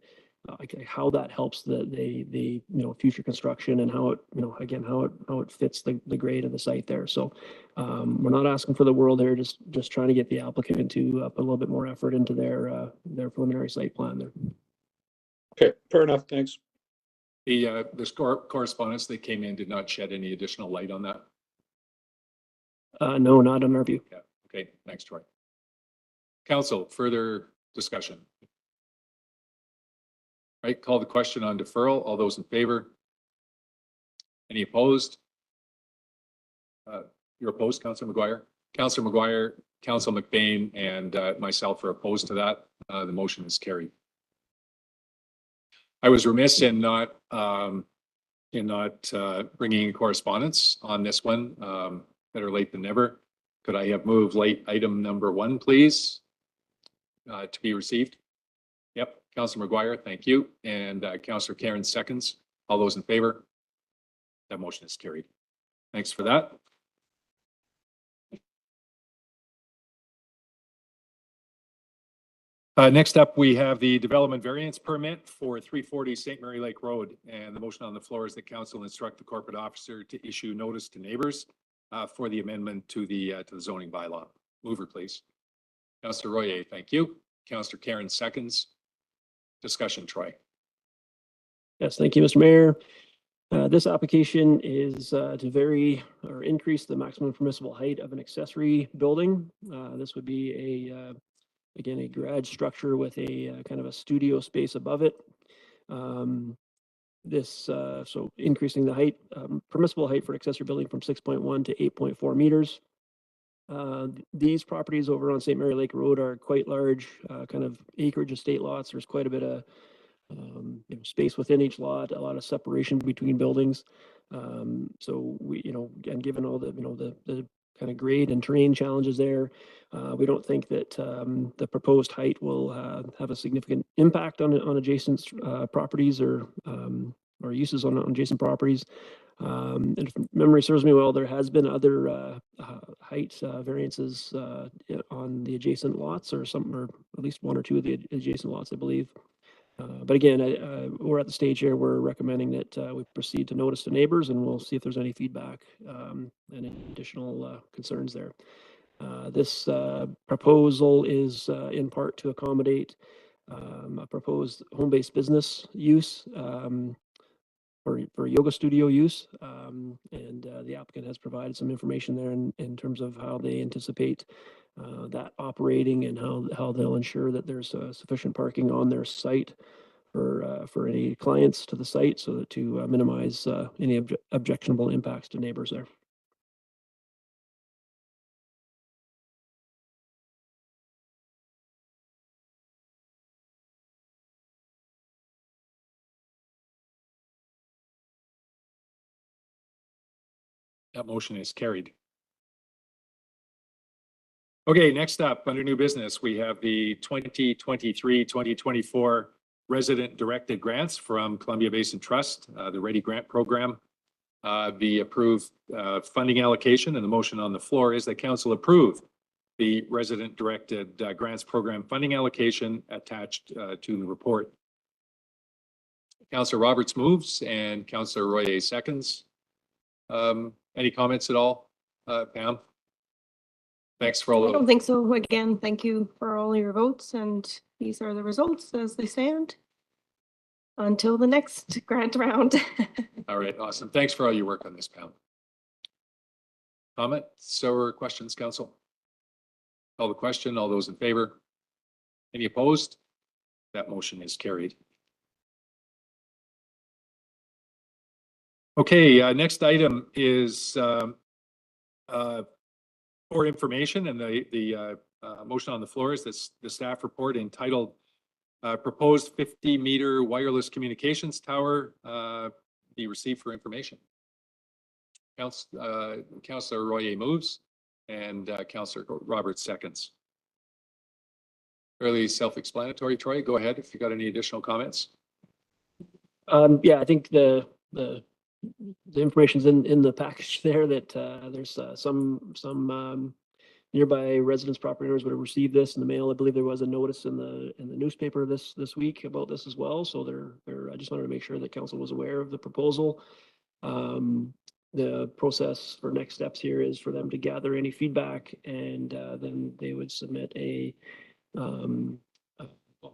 [SPEAKER 8] how that helps the future construction, and how it again how it fits the grade of the site there. So we're not asking for the world here, just trying to get the applicant to put a little bit more effort into their preliminary site plan there.
[SPEAKER 3] Okay, fair enough. Thanks.
[SPEAKER 1] The correspondence that came in did not shed any additional light on that.
[SPEAKER 8] No, not in our view.
[SPEAKER 1] Yeah. Okay. Thanks, Troy. Council, further discussion. Right, call the question on deferral. All those in favor? Any opposed? You're opposed, Councillor McGuire? Councillor McGuire, Councillor McBain, and myself are opposed to that. The motion is carried. I was remiss in not bringing correspondence on this one. Better late than never. Could I have moved late item number 1, please, to be received? Yep, Councillor McGuire, thank you. And Councillor Karen seconds. All those in favor? That motion is carried. Thanks for that. Next up, we have the development variance permit for 340 St. Mary Lake Road. And the motion on the floor is that council instruct the corporate officer to issue notice to neighbors for the amendment to the zoning bylaw. Mover, please. Councillor Royer, thank you. Councillor Karen seconds. Discussion, Troy.
[SPEAKER 8] Yes, thank you, Mr. Mayor. This application is to vary or increase the maximum permissible height of an accessory building. This would be again, a garage structure with a kind of a studio space above it. So increasing the height, permissible height for accessory building from 6.1 to 8.4 meters. These properties over on St. Mary Lake Road are quite large, kind of acreage estate lots. There's quite a bit of space within each lot, a lot of separation between buildings. So we, and given all the, the kind of grade and terrain challenges there, we don't think that the proposed height will have a significant impact on adjacent properties or uses on adjacent properties. And if memory serves me well, there has been other height variances on the adjacent lots, or at least one or two of the adjacent lots, I believe. But again, we're at the stage here, we're recommending that we proceed to notice to neighbors, and we'll see if there's any feedback and any additional concerns there. This proposal is in part to accommodate a proposed home-based business use for yoga studio use. And the applicant has provided some information there in terms of how they anticipate that operating and how they'll ensure that there's sufficient parking on their site for any clients to the site, so that to minimize any objectionable impacts to neighbors there.
[SPEAKER 1] That motion is carried. Okay, next up, under new business, we have the 2023-2024 resident directed grants from Columbia Basin Trust, the Ready Grant Program. The approved funding allocation, and the motion on the floor is that council approve the resident directed grants program funding allocation attached to the report. Councillor Roberts moves and Councillor Royer seconds. Any comments at all, Pam? Thanks for all
[SPEAKER 11] I
[SPEAKER 1] of
[SPEAKER 11] don't think so. Again, thank you for all your votes, and these are the results as they stand until the next grant round.
[SPEAKER 1] All right, awesome. Thanks for all your work on this, Pam. Comments or questions, council? Call the question. All those in favor? Any opposed? That motion is carried. Okay, next item is for information, and the motion on the floor is this, the staff report entitled proposed 50-meter wireless communications tower be received for information. Councillor Royer moves and Councillor Roberts seconds. Fairly self-explanatory. Troy, go ahead if you got any additional comments.
[SPEAKER 8] Yeah, I think the information's in the package there, that there's some nearby residents, property owners would have received this in the mail. I believe there was a notice in the newspaper this week about this as well. So I just wanted to make sure that council was aware of the proposal. The process for next steps here is for them to gather any feedback, and then they would submit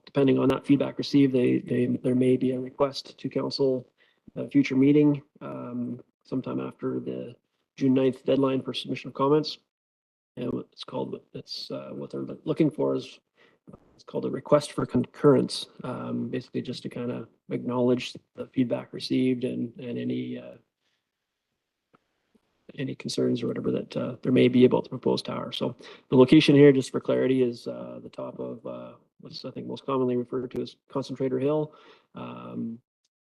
[SPEAKER 8] depending on that feedback received, there may be a request to council a future meeting sometime after the June 9th deadline for submission of comments. And what they're looking for is, it's called a request for concurrence, basically just to kind of acknowledge the feedback received and any concerns or whatever that there may be about the proposed tower. So the location here, just for clarity, is the top of what's I think most commonly referred to as Concentrator Hill.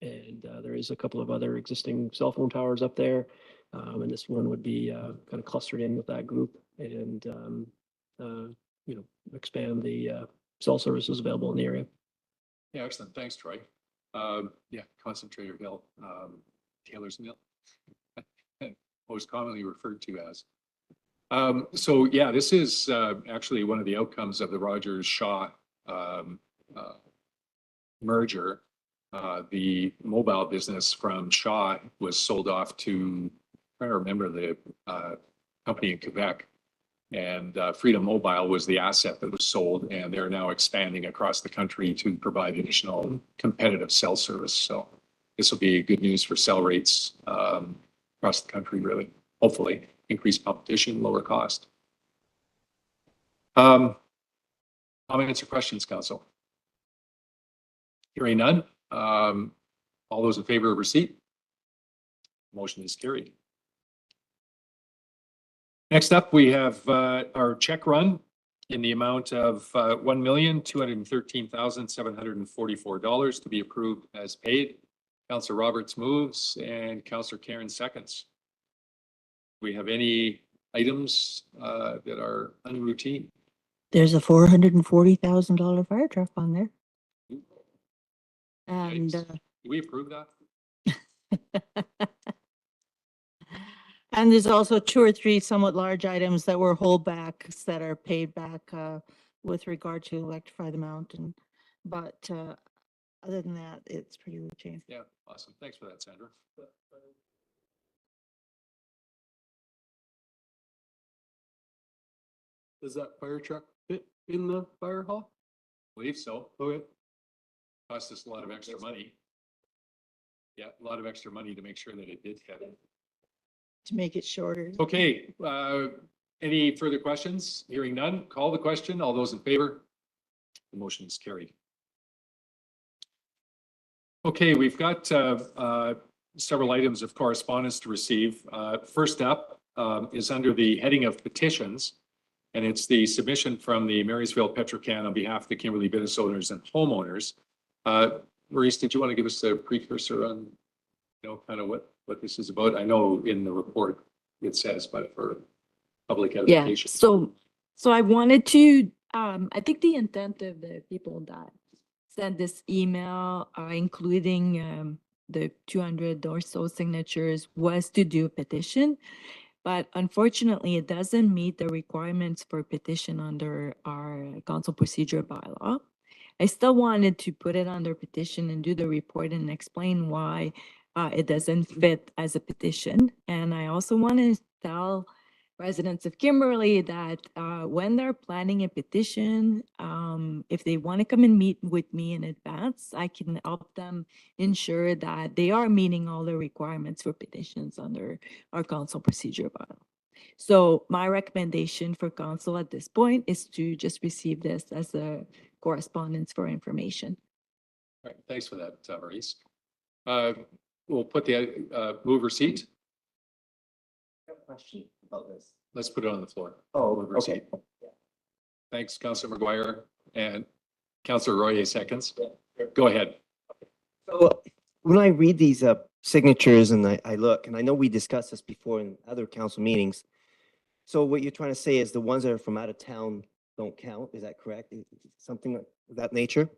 [SPEAKER 8] And there is a couple of other existing cell phone towers up there. And this one would be kind of clustered in with that group, and expand the cell services available in the area.
[SPEAKER 1] Yeah, excellent. Thanks, Troy. Yeah, Concentrator Hill, Taylor's Mill, most commonly referred to as. So yeah, this is actually one of the outcomes of the Rogers Shaw merger. The mobile business from Shaw was sold off to, I'm trying to remember the company in Quebec, and Freedom Mobile was the asset that was sold, and they're now expanding across the country to provide additional competitive cell service. So this will be good news for cell rates across the country, really. Hopefully increase competition, lower cost. Comments or questions, council? Hearing none. All those in favor of receipt? Motion is carried. Next up, we have our check run in the amount of $1,213,744 to be approved as paid. Councillor Roberts moves and Councillor Karen seconds. We have any items that are unroutine?
[SPEAKER 5] There's a $440,000 fire truck on there. And,
[SPEAKER 1] Yikes. Do we approve that?
[SPEAKER 5] and there's also 2 or 3 somewhat large items that were holdbacks that are paid back with regard to Electrify the Mountain. But other than that, it's pretty routine.
[SPEAKER 1] Yeah, awesome. Thanks for that, Sandra.
[SPEAKER 7] Does that fire truck fit in the fire hall?
[SPEAKER 1] Believe so.
[SPEAKER 7] Okay.
[SPEAKER 1] Cost us a lot of extra money. Yeah, a lot of extra money to make sure that it did fit.
[SPEAKER 5] To make it shorter.
[SPEAKER 1] Okay, any further questions? Hearing none, call the question. All those in favor? The motion is carried. Okay, we've got several items of correspondence to receive. First up is under the heading of petitions, and it's the submission from the Marysville Petrocan on behalf of the Kimberley business owners and homeowners. Maurice, did you want to give us a precursor on, kind of what this is about? I know in the report it says, but for public
[SPEAKER 2] Yeah,
[SPEAKER 1] edification.
[SPEAKER 2] so I wanted to, I think the intent of the people that sent this email, including the 200 or so signatures, was to do a petition. But unfortunately, it doesn't meet the requirements for petition under our council procedure bylaw. I still wanted to put it under petition and do the report and explain why it doesn't fit as a petition. And I also want to tell residents of Kimberley that when they're planning a petition, if they want to come and meet with me in advance, I can help them ensure that they are meeting all the requirements for petitions under our council procedure bylaw. So my recommendation for council at this point is to just receive this as a correspondence for information.
[SPEAKER 1] All right, thanks for that, Maurice. We'll put the move receipt.
[SPEAKER 6] Question about this.
[SPEAKER 1] Let's put it on the floor.
[SPEAKER 6] Oh,
[SPEAKER 1] Move receipt. Thanks, Councillor McGuire, and Councillor Royer seconds. Go ahead.
[SPEAKER 6] So when I read these signatures and I look, and I know we discussed this before in other council meetings. So what you're trying to say is the ones that are from out of town don't count, is that correct? Something of that nature?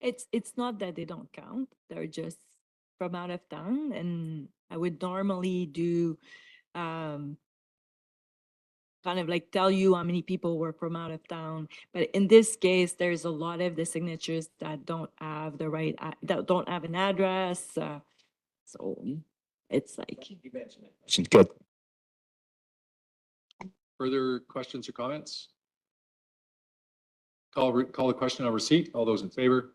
[SPEAKER 2] It's not that they don't count, they're just from out of town, and I would normally do kind of like tell you how many people were from out of town. But in this case, there's a lot of the signatures that don't have the right, that don't have an address. So it's like.
[SPEAKER 6] Good.
[SPEAKER 1] Further questions or comments? Call the question on receipt. All those in favor?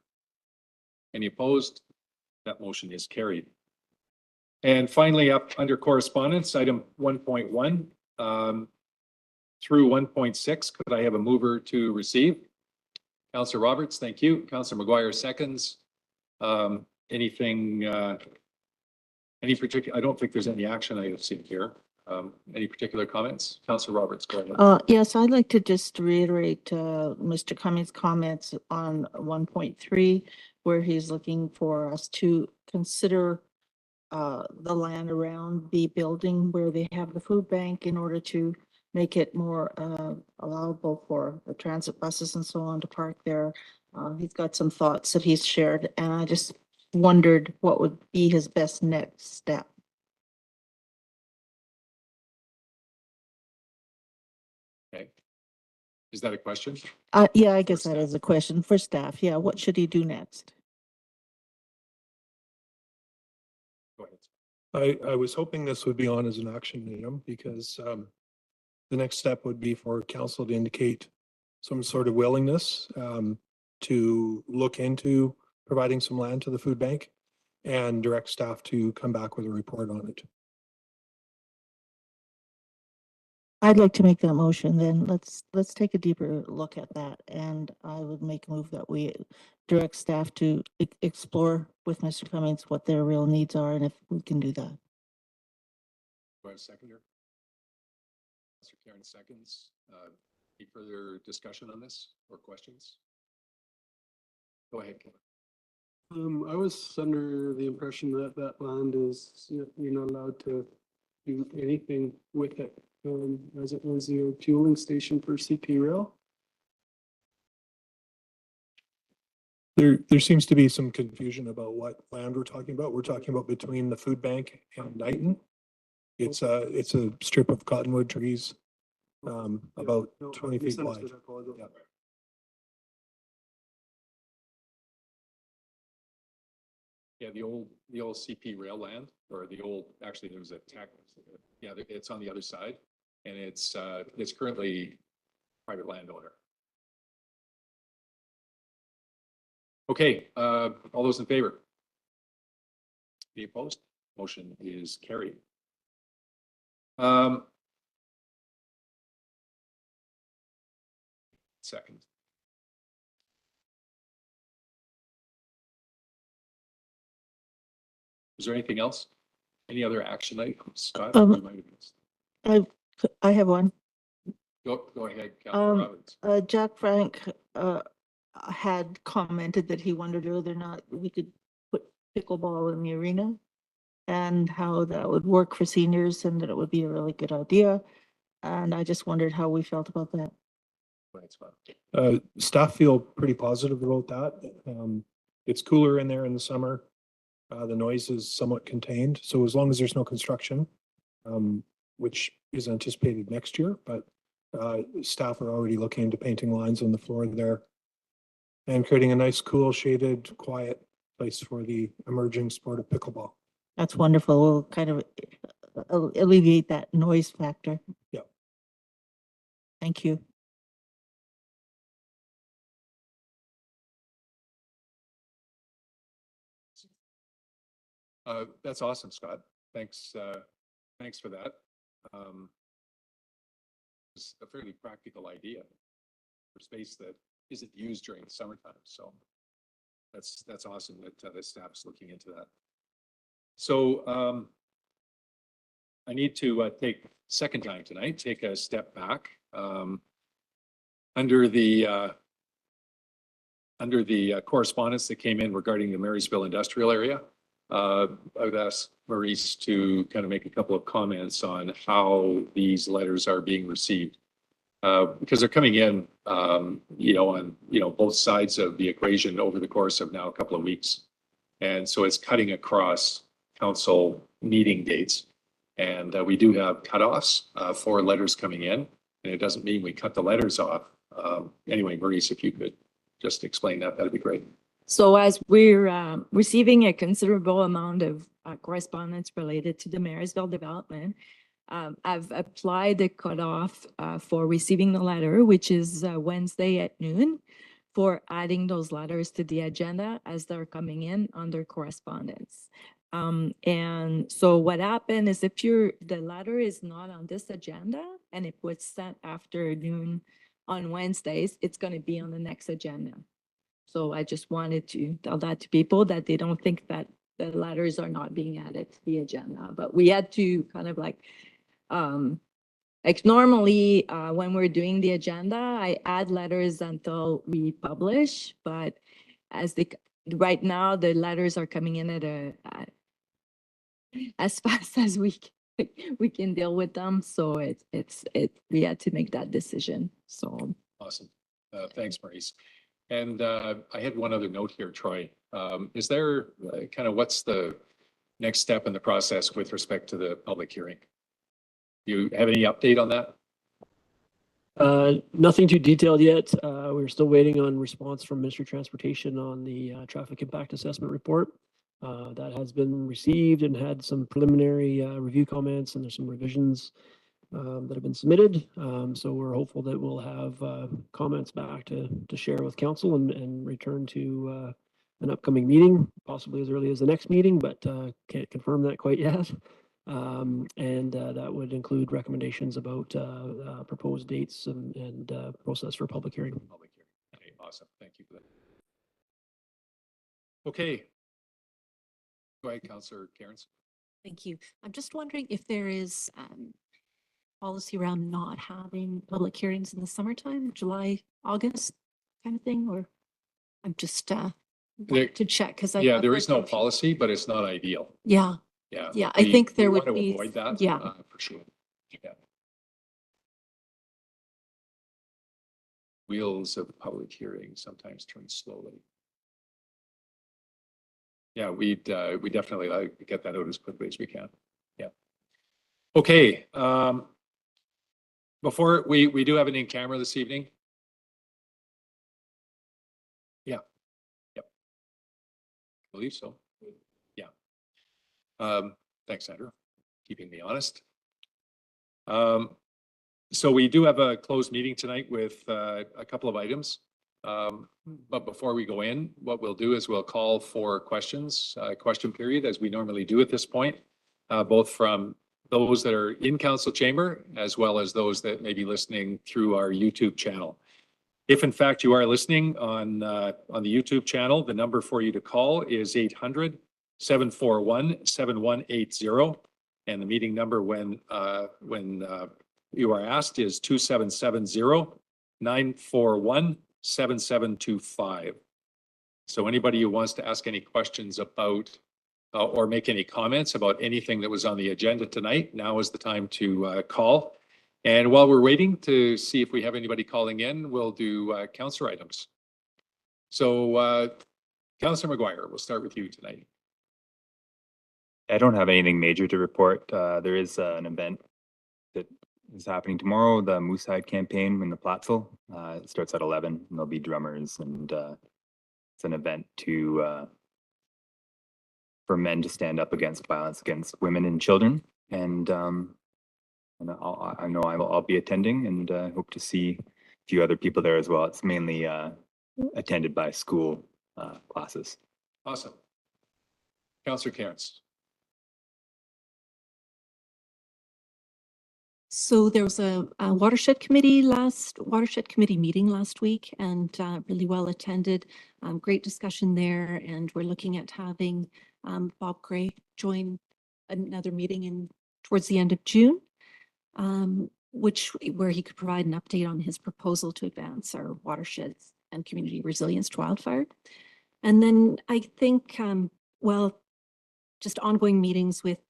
[SPEAKER 1] Any opposed? That motion is carried. And finally, up under correspondence, item 1.1 through 1.6, could I have a mover to receive? Councillor Roberts, thank you. Councillor McGuire seconds. Anything, any particular, I don't think there's any action I have seen here. Any particular comments? Councillor Roberts, go ahead.
[SPEAKER 5] Yes, I'd like to just reiterate Mr. Cummings' comments on 1.3, where he's looking for us to consider the land around the building where they have the food bank in order to make it more allowable for the transit buses and so on to park there. He's got some thoughts that he's shared, and I just wondered what would be his best next step.
[SPEAKER 1] Okay. Is that a question?
[SPEAKER 5] Yeah, I guess that is a question for staff. Yeah, what should he do next?
[SPEAKER 1] Go ahead.
[SPEAKER 12] I was hoping this would be on as an action item because the next step would be for council to indicate some sort of willingness to look into providing some land to the food bank and direct staff to come back with a report on it.
[SPEAKER 5] I'd like to make that motion, then let's take a deeper look at that, and I would make a move that we direct staff to explore with Mr. Cummings what their real needs are and if we can do that.
[SPEAKER 1] Do I have a seconder? Councillor Karen seconds. Any further discussion on this or questions? Go ahead, Kevin.
[SPEAKER 7] I was under the impression that that land is, you're not allowed to do anything with it, as it was your fueling station for CP Rail.
[SPEAKER 12] There seems to be some confusion about what land we're talking about. We're talking about between the food bank and Knighton. It's a strip of cottonwood trees, about
[SPEAKER 7] No,
[SPEAKER 12] 20 feet wide.
[SPEAKER 7] misunderstood, I apologize.
[SPEAKER 12] Yeah.
[SPEAKER 1] Yeah, the old CP rail land, or the old, actually, there was a tech, yeah, it's on the other side. And it's currently private landowner. Okay, all those in favor? Any opposed? Motion is carried. Second. Is there anything else? Any other action items? Scott?
[SPEAKER 5] Um,
[SPEAKER 1] You might have missed.
[SPEAKER 5] I have one.
[SPEAKER 1] Go ahead, Councilor Roberts.
[SPEAKER 5] Jack Frank, had commented that he wondered whether or not we could put pickleball in the arena and how that would work for seniors and that it would be a really good idea. And I just wondered how we felt about that.
[SPEAKER 1] Right, Scott.
[SPEAKER 12] Staff feel pretty positive about that. It's cooler in there in the summer. The noise is somewhat contained, so as long as there's no construction, which is anticipated next year, but staff are already looking into painting lines on the floor there and creating a nice, cool, shaded, quiet place for the emerging sport of pickleball.
[SPEAKER 5] That's wonderful. We'll kind of alleviate that noise factor.
[SPEAKER 12] Yeah.
[SPEAKER 5] Thank you.
[SPEAKER 1] That's awesome, Scott. Thanks, thanks for that. It's a fairly practical idea for space that isn't used during the summertime, so that's awesome that the staff is looking into that. So I need to take second time tonight, take a step back. Under the correspondence that came in regarding the Marysville industrial area, I would ask Maurice to kind of make a couple of comments on how these letters are being received. Because they're coming in, on, both sides of the equation over the course of now a couple of weeks. And so it's cutting across council meeting dates. And we do have cutoffs for letters coming in, and it doesn't mean we cut the letters off. Anyway, Maurice, if you could just explain that, that'd be great.
[SPEAKER 2] So as we're receiving a considerable amount of correspondence related to the Marysville development, I've applied the cutoff for receiving the letter, which is Wednesday at noon, for adding those letters to the agenda as they're coming in under correspondence. And so what happened is if the letter is not on this agenda and it was sent after noon on Wednesdays, it's going to be on the next agenda. So I just wanted to tell that to people that they don't think that the letters are not being added to the agenda, but we had to kind of like normally when we're doing the agenda, I add letters until we publish, but right now the letters are coming in at as fast as we can deal with them. So we had to make that decision. So
[SPEAKER 1] Awesome. Thanks, Maurice. And I had one other note here, Troy. Is there kind of what's the next step in the process with respect to the public hearing? Do you have any update on that?
[SPEAKER 8] Nothing too detailed yet. We're still waiting on response from Ministry of Transportation on the traffic impact assessment report. That has been received and had some preliminary review comments, and there's some revisions that have been submitted. So we're hopeful that we'll have comments back to share with council and return to an upcoming meeting, possibly as early as the next meeting, but can't confirm that quite yet. And that would include recommendations about proposed dates and process for public hearing.
[SPEAKER 1] Public hearing. Okay, awesome. Thank you for that. Okay. Go ahead, Councillor Cairns.
[SPEAKER 9] Thank you. I'm just wondering if there is policy around not having public hearings in the summertime, July, August kind of thing, or I'm just, wanted to check because I.
[SPEAKER 1] Yeah, there is no policy, but it's not ideal.
[SPEAKER 9] Yeah,
[SPEAKER 1] Yeah.
[SPEAKER 9] yeah, I think there
[SPEAKER 1] we
[SPEAKER 9] would
[SPEAKER 1] want to
[SPEAKER 9] be,
[SPEAKER 1] avoid that.
[SPEAKER 9] yeah.
[SPEAKER 1] For sure. Yeah. Wheels of public hearing sometimes turn slowly. Yeah, we definitely like to get that out as quickly as we can. Yeah. Okay, before we do have it in camera this evening. Yeah. Yep. I believe so. Yeah. Thanks, Sandra, keeping me honest. So we do have a closed meeting tonight with a couple of items. But before we go in, what we'll do is we'll call for questions, question period, as we normally do at this point, both from those that are in council chamber, as well as those that may be listening through our YouTube channel. If in fact you are listening on the YouTube channel, the number for you to call is 800-741-7180. And the meeting number when you are asked is 2770-941-7725. So anybody who wants to ask any questions about or make any comments about anything that was on the agenda tonight, now is the time to call. And while we're waiting to see if we have anybody calling in, we'll do councillor items. So Councillor McGuire, we'll start with you tonight.
[SPEAKER 10] I don't have anything major to report. There is an event that is happening tomorrow, the Moosehead campaign in the Platteville. It starts at 11 and there'll be drummers and it's an event to for men to stand up against violence against women and children. And I know I'll be attending and hope to see a few other people there as well. It's mainly attended by school classes.
[SPEAKER 1] Awesome. Councillor Cairns.
[SPEAKER 9] So there was a watershed committee meeting last week and really well attended. Great discussion there, and we're looking at having Bob Gray join another meeting towards the end of June, where he could provide an update on his proposal to advance our watersheds and community resilience to wildfire. And then I think, just ongoing meetings with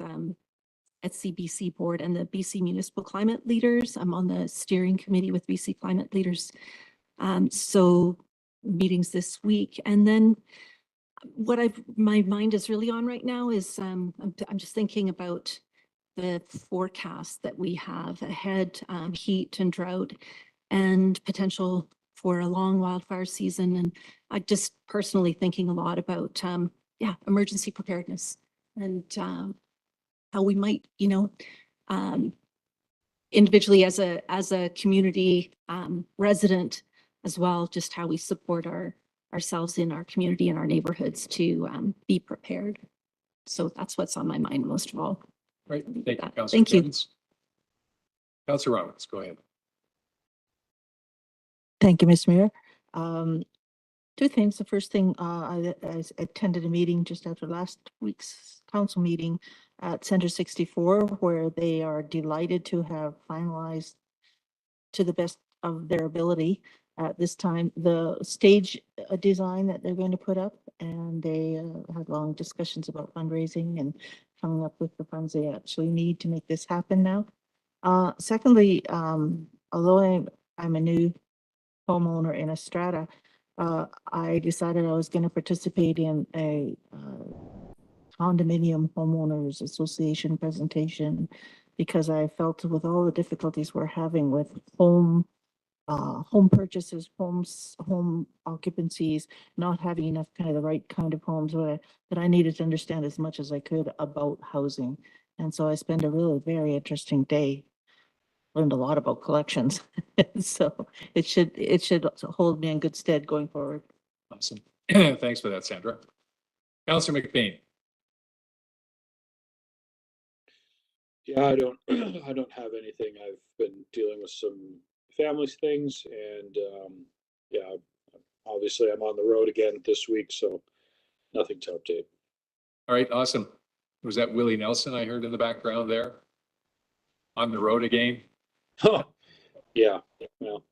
[SPEAKER 9] at CBC board and the BC municipal climate leaders. I'm on the steering committee with BC climate leaders. So meetings this week. And then my mind is really on right now is I'm just thinking about the forecast that we have ahead, heat and drought and potential for a long wildfire season. And I just personally thinking a lot about, emergency preparedness and how we might, individually as a community resident as well, just how we support ourselves in our community and our neighborhoods to be prepared. So that's what's on my mind most of all.
[SPEAKER 1] Right. Thank you, Councillor
[SPEAKER 9] Thank you.
[SPEAKER 1] Cairns. Councillor Roberts, go ahead.
[SPEAKER 5] Thank you, Mr. Mayor. Two things. The first thing, I attended a meeting just after last week's council meeting at Center 64, where they are delighted to have finalized to the best of their ability at this time the stage design that they're going to put up, and they had long discussions about fundraising and coming up with the funds they actually need to make this happen now. Secondly, although I'm a new homeowner in Estrada, I decided I was going to participate in a condominium homeowners association presentation because I felt with all the difficulties we're having with home purchases, home occupancies, not having enough kind of the right kind of homes that I needed to understand as much as I could about housing. And so I spent a really very interesting day. Learned a lot about collections. So it should hold me in good stead going forward.
[SPEAKER 1] Awesome. Thanks for that, Sandra. Councillor McBain.
[SPEAKER 3] Yeah, I don't have anything. I've been dealing with some family things and obviously I'm on the road again this week, so nothing to update.
[SPEAKER 1] All right, awesome. Was that Willie Nelson I heard in the background there? On the road again?
[SPEAKER 3] Yeah, well,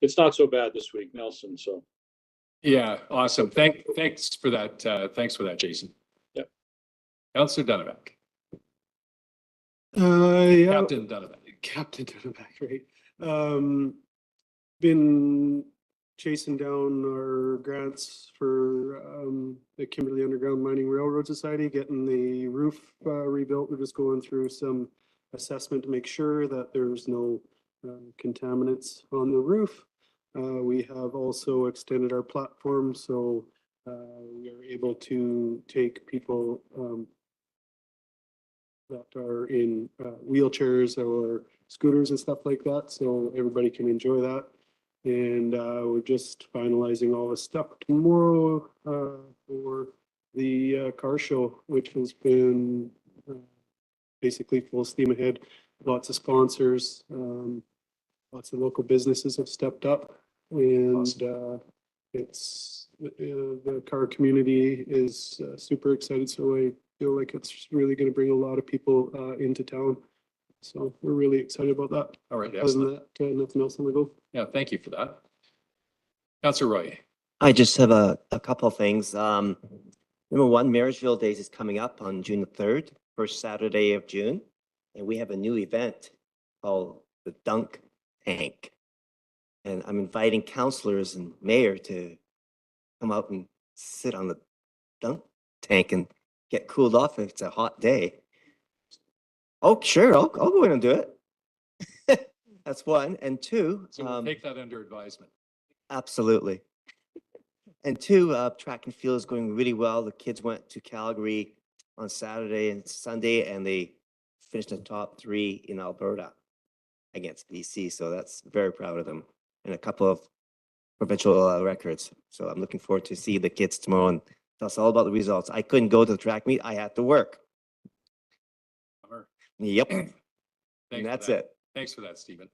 [SPEAKER 3] it's not so bad this week, Nelson, so.
[SPEAKER 1] Yeah, awesome. Thanks for that. Thanks for that, Jason.
[SPEAKER 3] Yep.
[SPEAKER 1] Councillor Dunavac,
[SPEAKER 7] Yeah,
[SPEAKER 1] Captain Dunavac.
[SPEAKER 7] Captain Dunavac, right? Been chasing down our grants for the Kimberley Underground Mining Railroad Society, getting the roof rebuilt. We're just going through some assessment to make sure that there's no contaminants on the roof. We have also extended our platform, so we are able to take people that are in wheelchairs or scooters and stuff like that, so everybody can enjoy that. And we're just finalizing all the stuff tomorrow for the car show, which has been basically full steam ahead. Lots of sponsors, lots of local businesses have stepped up, and it's the car community is super excited. So I feel like it's really going to bring a lot of people into town. So we're really excited about that.
[SPEAKER 1] All right,
[SPEAKER 7] Other than
[SPEAKER 1] excellent.
[SPEAKER 7] that, nothing else on the go.
[SPEAKER 1] Yeah, thank you for that. Councillor Roy.
[SPEAKER 6] I just have a couple of things. Number one, Marysville Days is coming up on June the 3rd, first Saturday of June. And we have a new event called the Dunk Tank. And I'm inviting councillors and mayor to come out and sit on the dunk tank and get cooled off if it's a hot day. Oh, sure, I'll go in and do it. That's one. And two,
[SPEAKER 1] So we'll take that under advisement.
[SPEAKER 6] absolutely. And two, track and field is going really well. The kids went to Calgary on Saturday and Sunday, and they finished in the top 3 in Alberta against BC. So that's very proud of them, and a couple of provincial records. So I'm looking forward to see the kids tomorrow and tell us all about the results. I couldn't go to the track meet. I had to work. Yep.
[SPEAKER 1] Thanks
[SPEAKER 6] And
[SPEAKER 1] for
[SPEAKER 6] that's
[SPEAKER 1] that.
[SPEAKER 6] it.
[SPEAKER 1] Thanks for that, Stephen.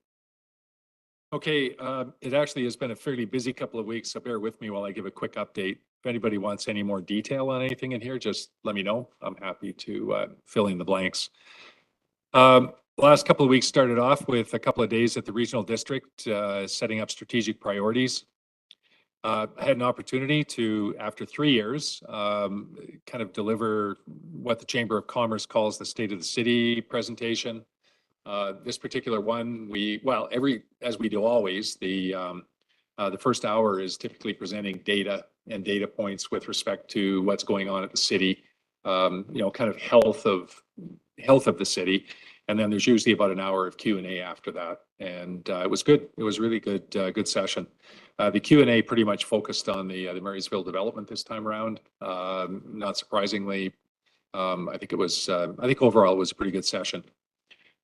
[SPEAKER 1] Okay, it actually has been a fairly busy couple of weeks, so bear with me while I give a quick update. If anybody wants any more detail on anything in here, just let me know. I'm happy to fill in the blanks. The last couple of weeks started off with a couple of days at the regional district, setting up strategic priorities. I had an opportunity to, after 3 years, kind of deliver what the Chamber of Commerce calls the State of the City presentation. This particular one, as we do always, the first hour is typically presenting data and data points with respect to what's going on at the city, kind of health of the city. And then there's usually about an hour of Q&A after that. And it was good. It was really good session. The Q&A pretty much focused on the Marysville development this time around. Not surprisingly, I think overall it was a pretty good session.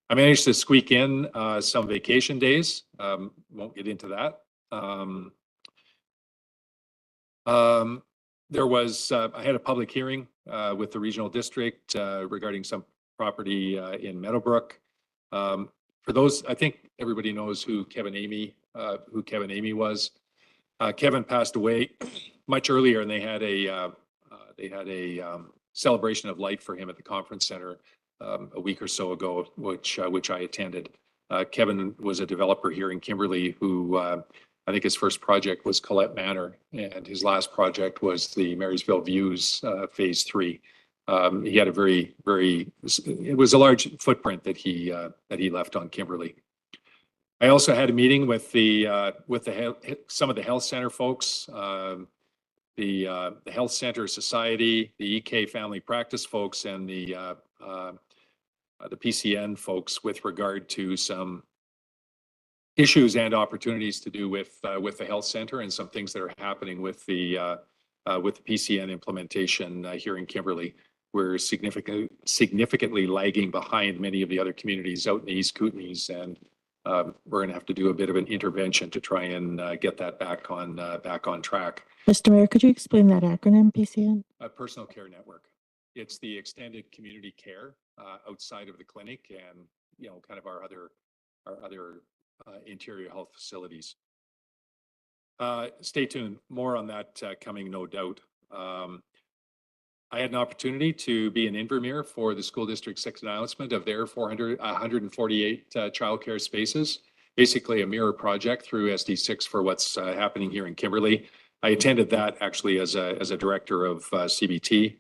[SPEAKER 1] I managed to squeak in some vacation days. Won't get into that. I had a public hearing with the regional district regarding some property in Meadowbrook. For those, I think everybody knows who Kevin Amy was. Kevin passed away much earlier, and they had a celebration of life for him at the conference center a week or so ago, which I attended. Kevin was a developer here in Kimberley who I think his first project was Colette Manor, and his last project was the Marysville Views Phase 3. He had it was a large footprint that he left on Kimberley. I also had a meeting with some of the health center folks, the Health Center Society, the EK Family Practice folks, and the PCN folks with regard to some issues and opportunities to do with the health center and some things that are happening with the PCN implementation here in Kimberley. We're significantly lagging behind many of the other communities out in the East Kootenays, and we're going to have to do a bit of an intervention to try and get that back on track.
[SPEAKER 5] Mr. Mayor, could you explain that acronym, PCN?
[SPEAKER 1] Personal Care Network. It's the extended community care outside of the clinic, and kind of our other interior health facilities. Stay tuned. More on that coming, no doubt. I had an opportunity to be an Invermere for the school district's announcement of their 148 childcare spaces. basically a mirror project through SD6 for what's happening here in Kimberley. I attended that actually as a director of CBT.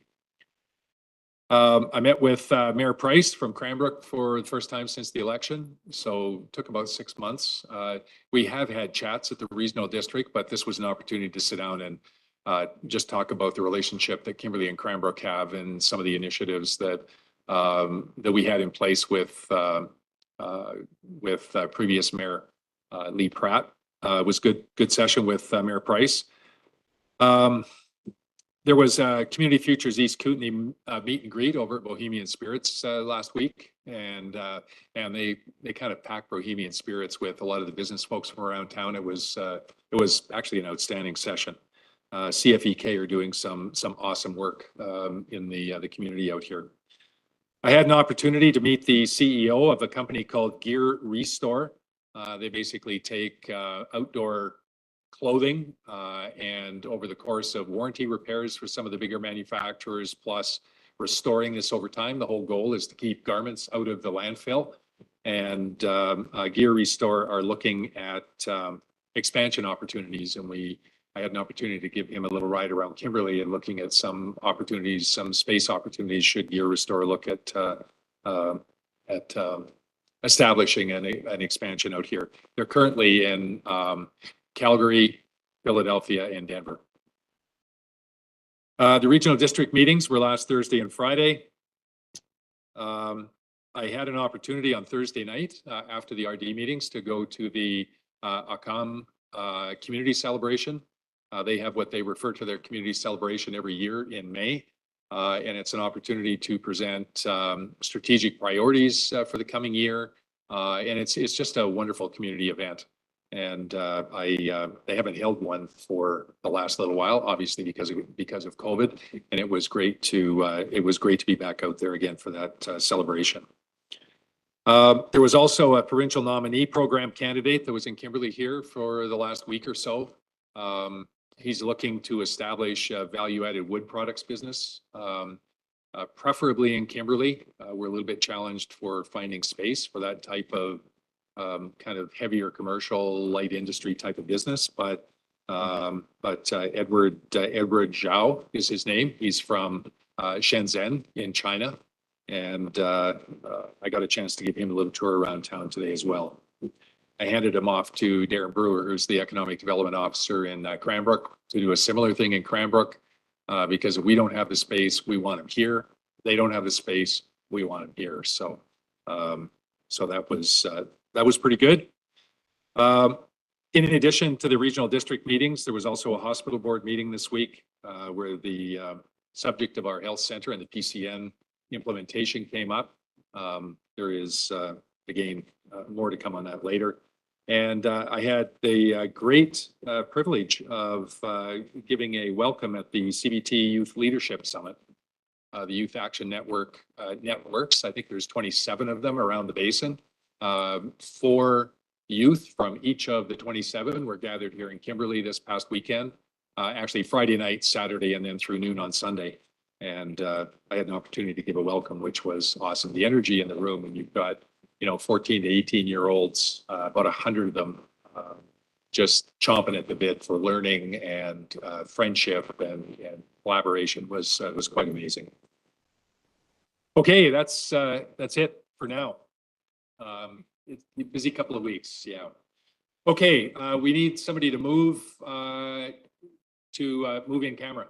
[SPEAKER 1] I met with Mayor Price from Cranbrook for the first time since the election, so took about 6 months. We have had chats at the regional district, but this was an opportunity to sit down and just talk about the relationship that Kimberley and Cranbrook have and some of the initiatives that we had in place with previous Mayor Lee Pratt. It was good session with Mayor Price. There was a Community Futures East Kootenay meet and greet over at Bohemian Spirits last week, and they kind of packed Bohemian Spirits with a lot of the business folks from around town. It was actually an outstanding session. CFEK are doing some awesome work in the community out here. I had an opportunity to meet the CEO of a company called Gear Restore. They basically take outdoor clothing and over the course of warranty repairs for some of the bigger manufacturers, plus restoring this over time. The whole goal is to keep garments out of the landfill. And Gear Restore are looking at expansion opportunities, and I had an opportunity to give him a little ride around Kimberley and looking at some opportunities, some space opportunities should Gear Restore look at establishing an expansion out here. They're currently in Calgary, Philadelphia, and Denver. The regional district meetings were last Thursday and Friday. I had an opportunity on Thursday night after the RD meetings to go to the Akam community celebration. They have what they refer to their community celebration every year in May. And it's an opportunity to present strategic priorities for the coming year. And it's just a wonderful community event. And they haven't held one for the last little while, obviously because of COVID. And it was great to be back out there again for that celebration. There was also a provincial nominee program candidate that was in Kimberley here for the last week or so. He's looking to establish a value-added wood products business, preferably in Kimberley. We're a little bit challenged for finding space for that type of kind of heavier commercial, light industry type of business. But Edward Zhao is his name. He's from Shenzhen in China. And I got a chance to give him a little tour around town today as well. I handed him off to Darren Brewer, who's the Economic Development Officer in Cranbrook, to do a similar thing in Cranbrook. Because if we don't have the space, we want him here. They don't have the space, we want him here. So that was pretty good. In addition to the regional district meetings, there was also a hospital board meeting this week where the subject of our health center and the PCN implementation came up. There is, again, more to come on that later. And I had the great privilege of giving a welcome at the CBT Youth Leadership Summit. The Youth Action Network networks, I think there's 27 of them around the basin. 4 youth from each of the 27 were gathered here in Kimberley this past weekend. Actually Friday night, Saturday, and then through noon on Sunday. And I had an opportunity to give a welcome, which was awesome. The energy in the room, and you've got 14 to 18-year-olds, about 100 of them, just chomping at the bit for learning and friendship and collaboration was quite amazing. Okay, that's it for now. It's a busy couple of weeks, yeah. Okay, we need somebody to move in camera.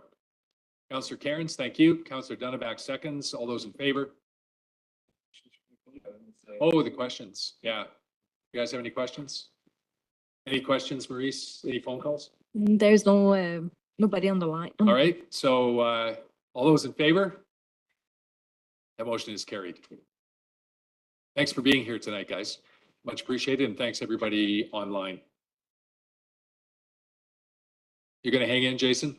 [SPEAKER 1] Councillor Cairns, thank you. Councillor Dunneback seconds. All those in favor? Oh, the questions. Yeah. You guys have any questions? Any questions, Maurice? Any phone calls?
[SPEAKER 2] There's nobody on the line.
[SPEAKER 1] All right. So all those in favor? That motion is carried. Thanks for being here tonight, guys. Much appreciated. And thanks everybody online. You're going to hang in, Jason?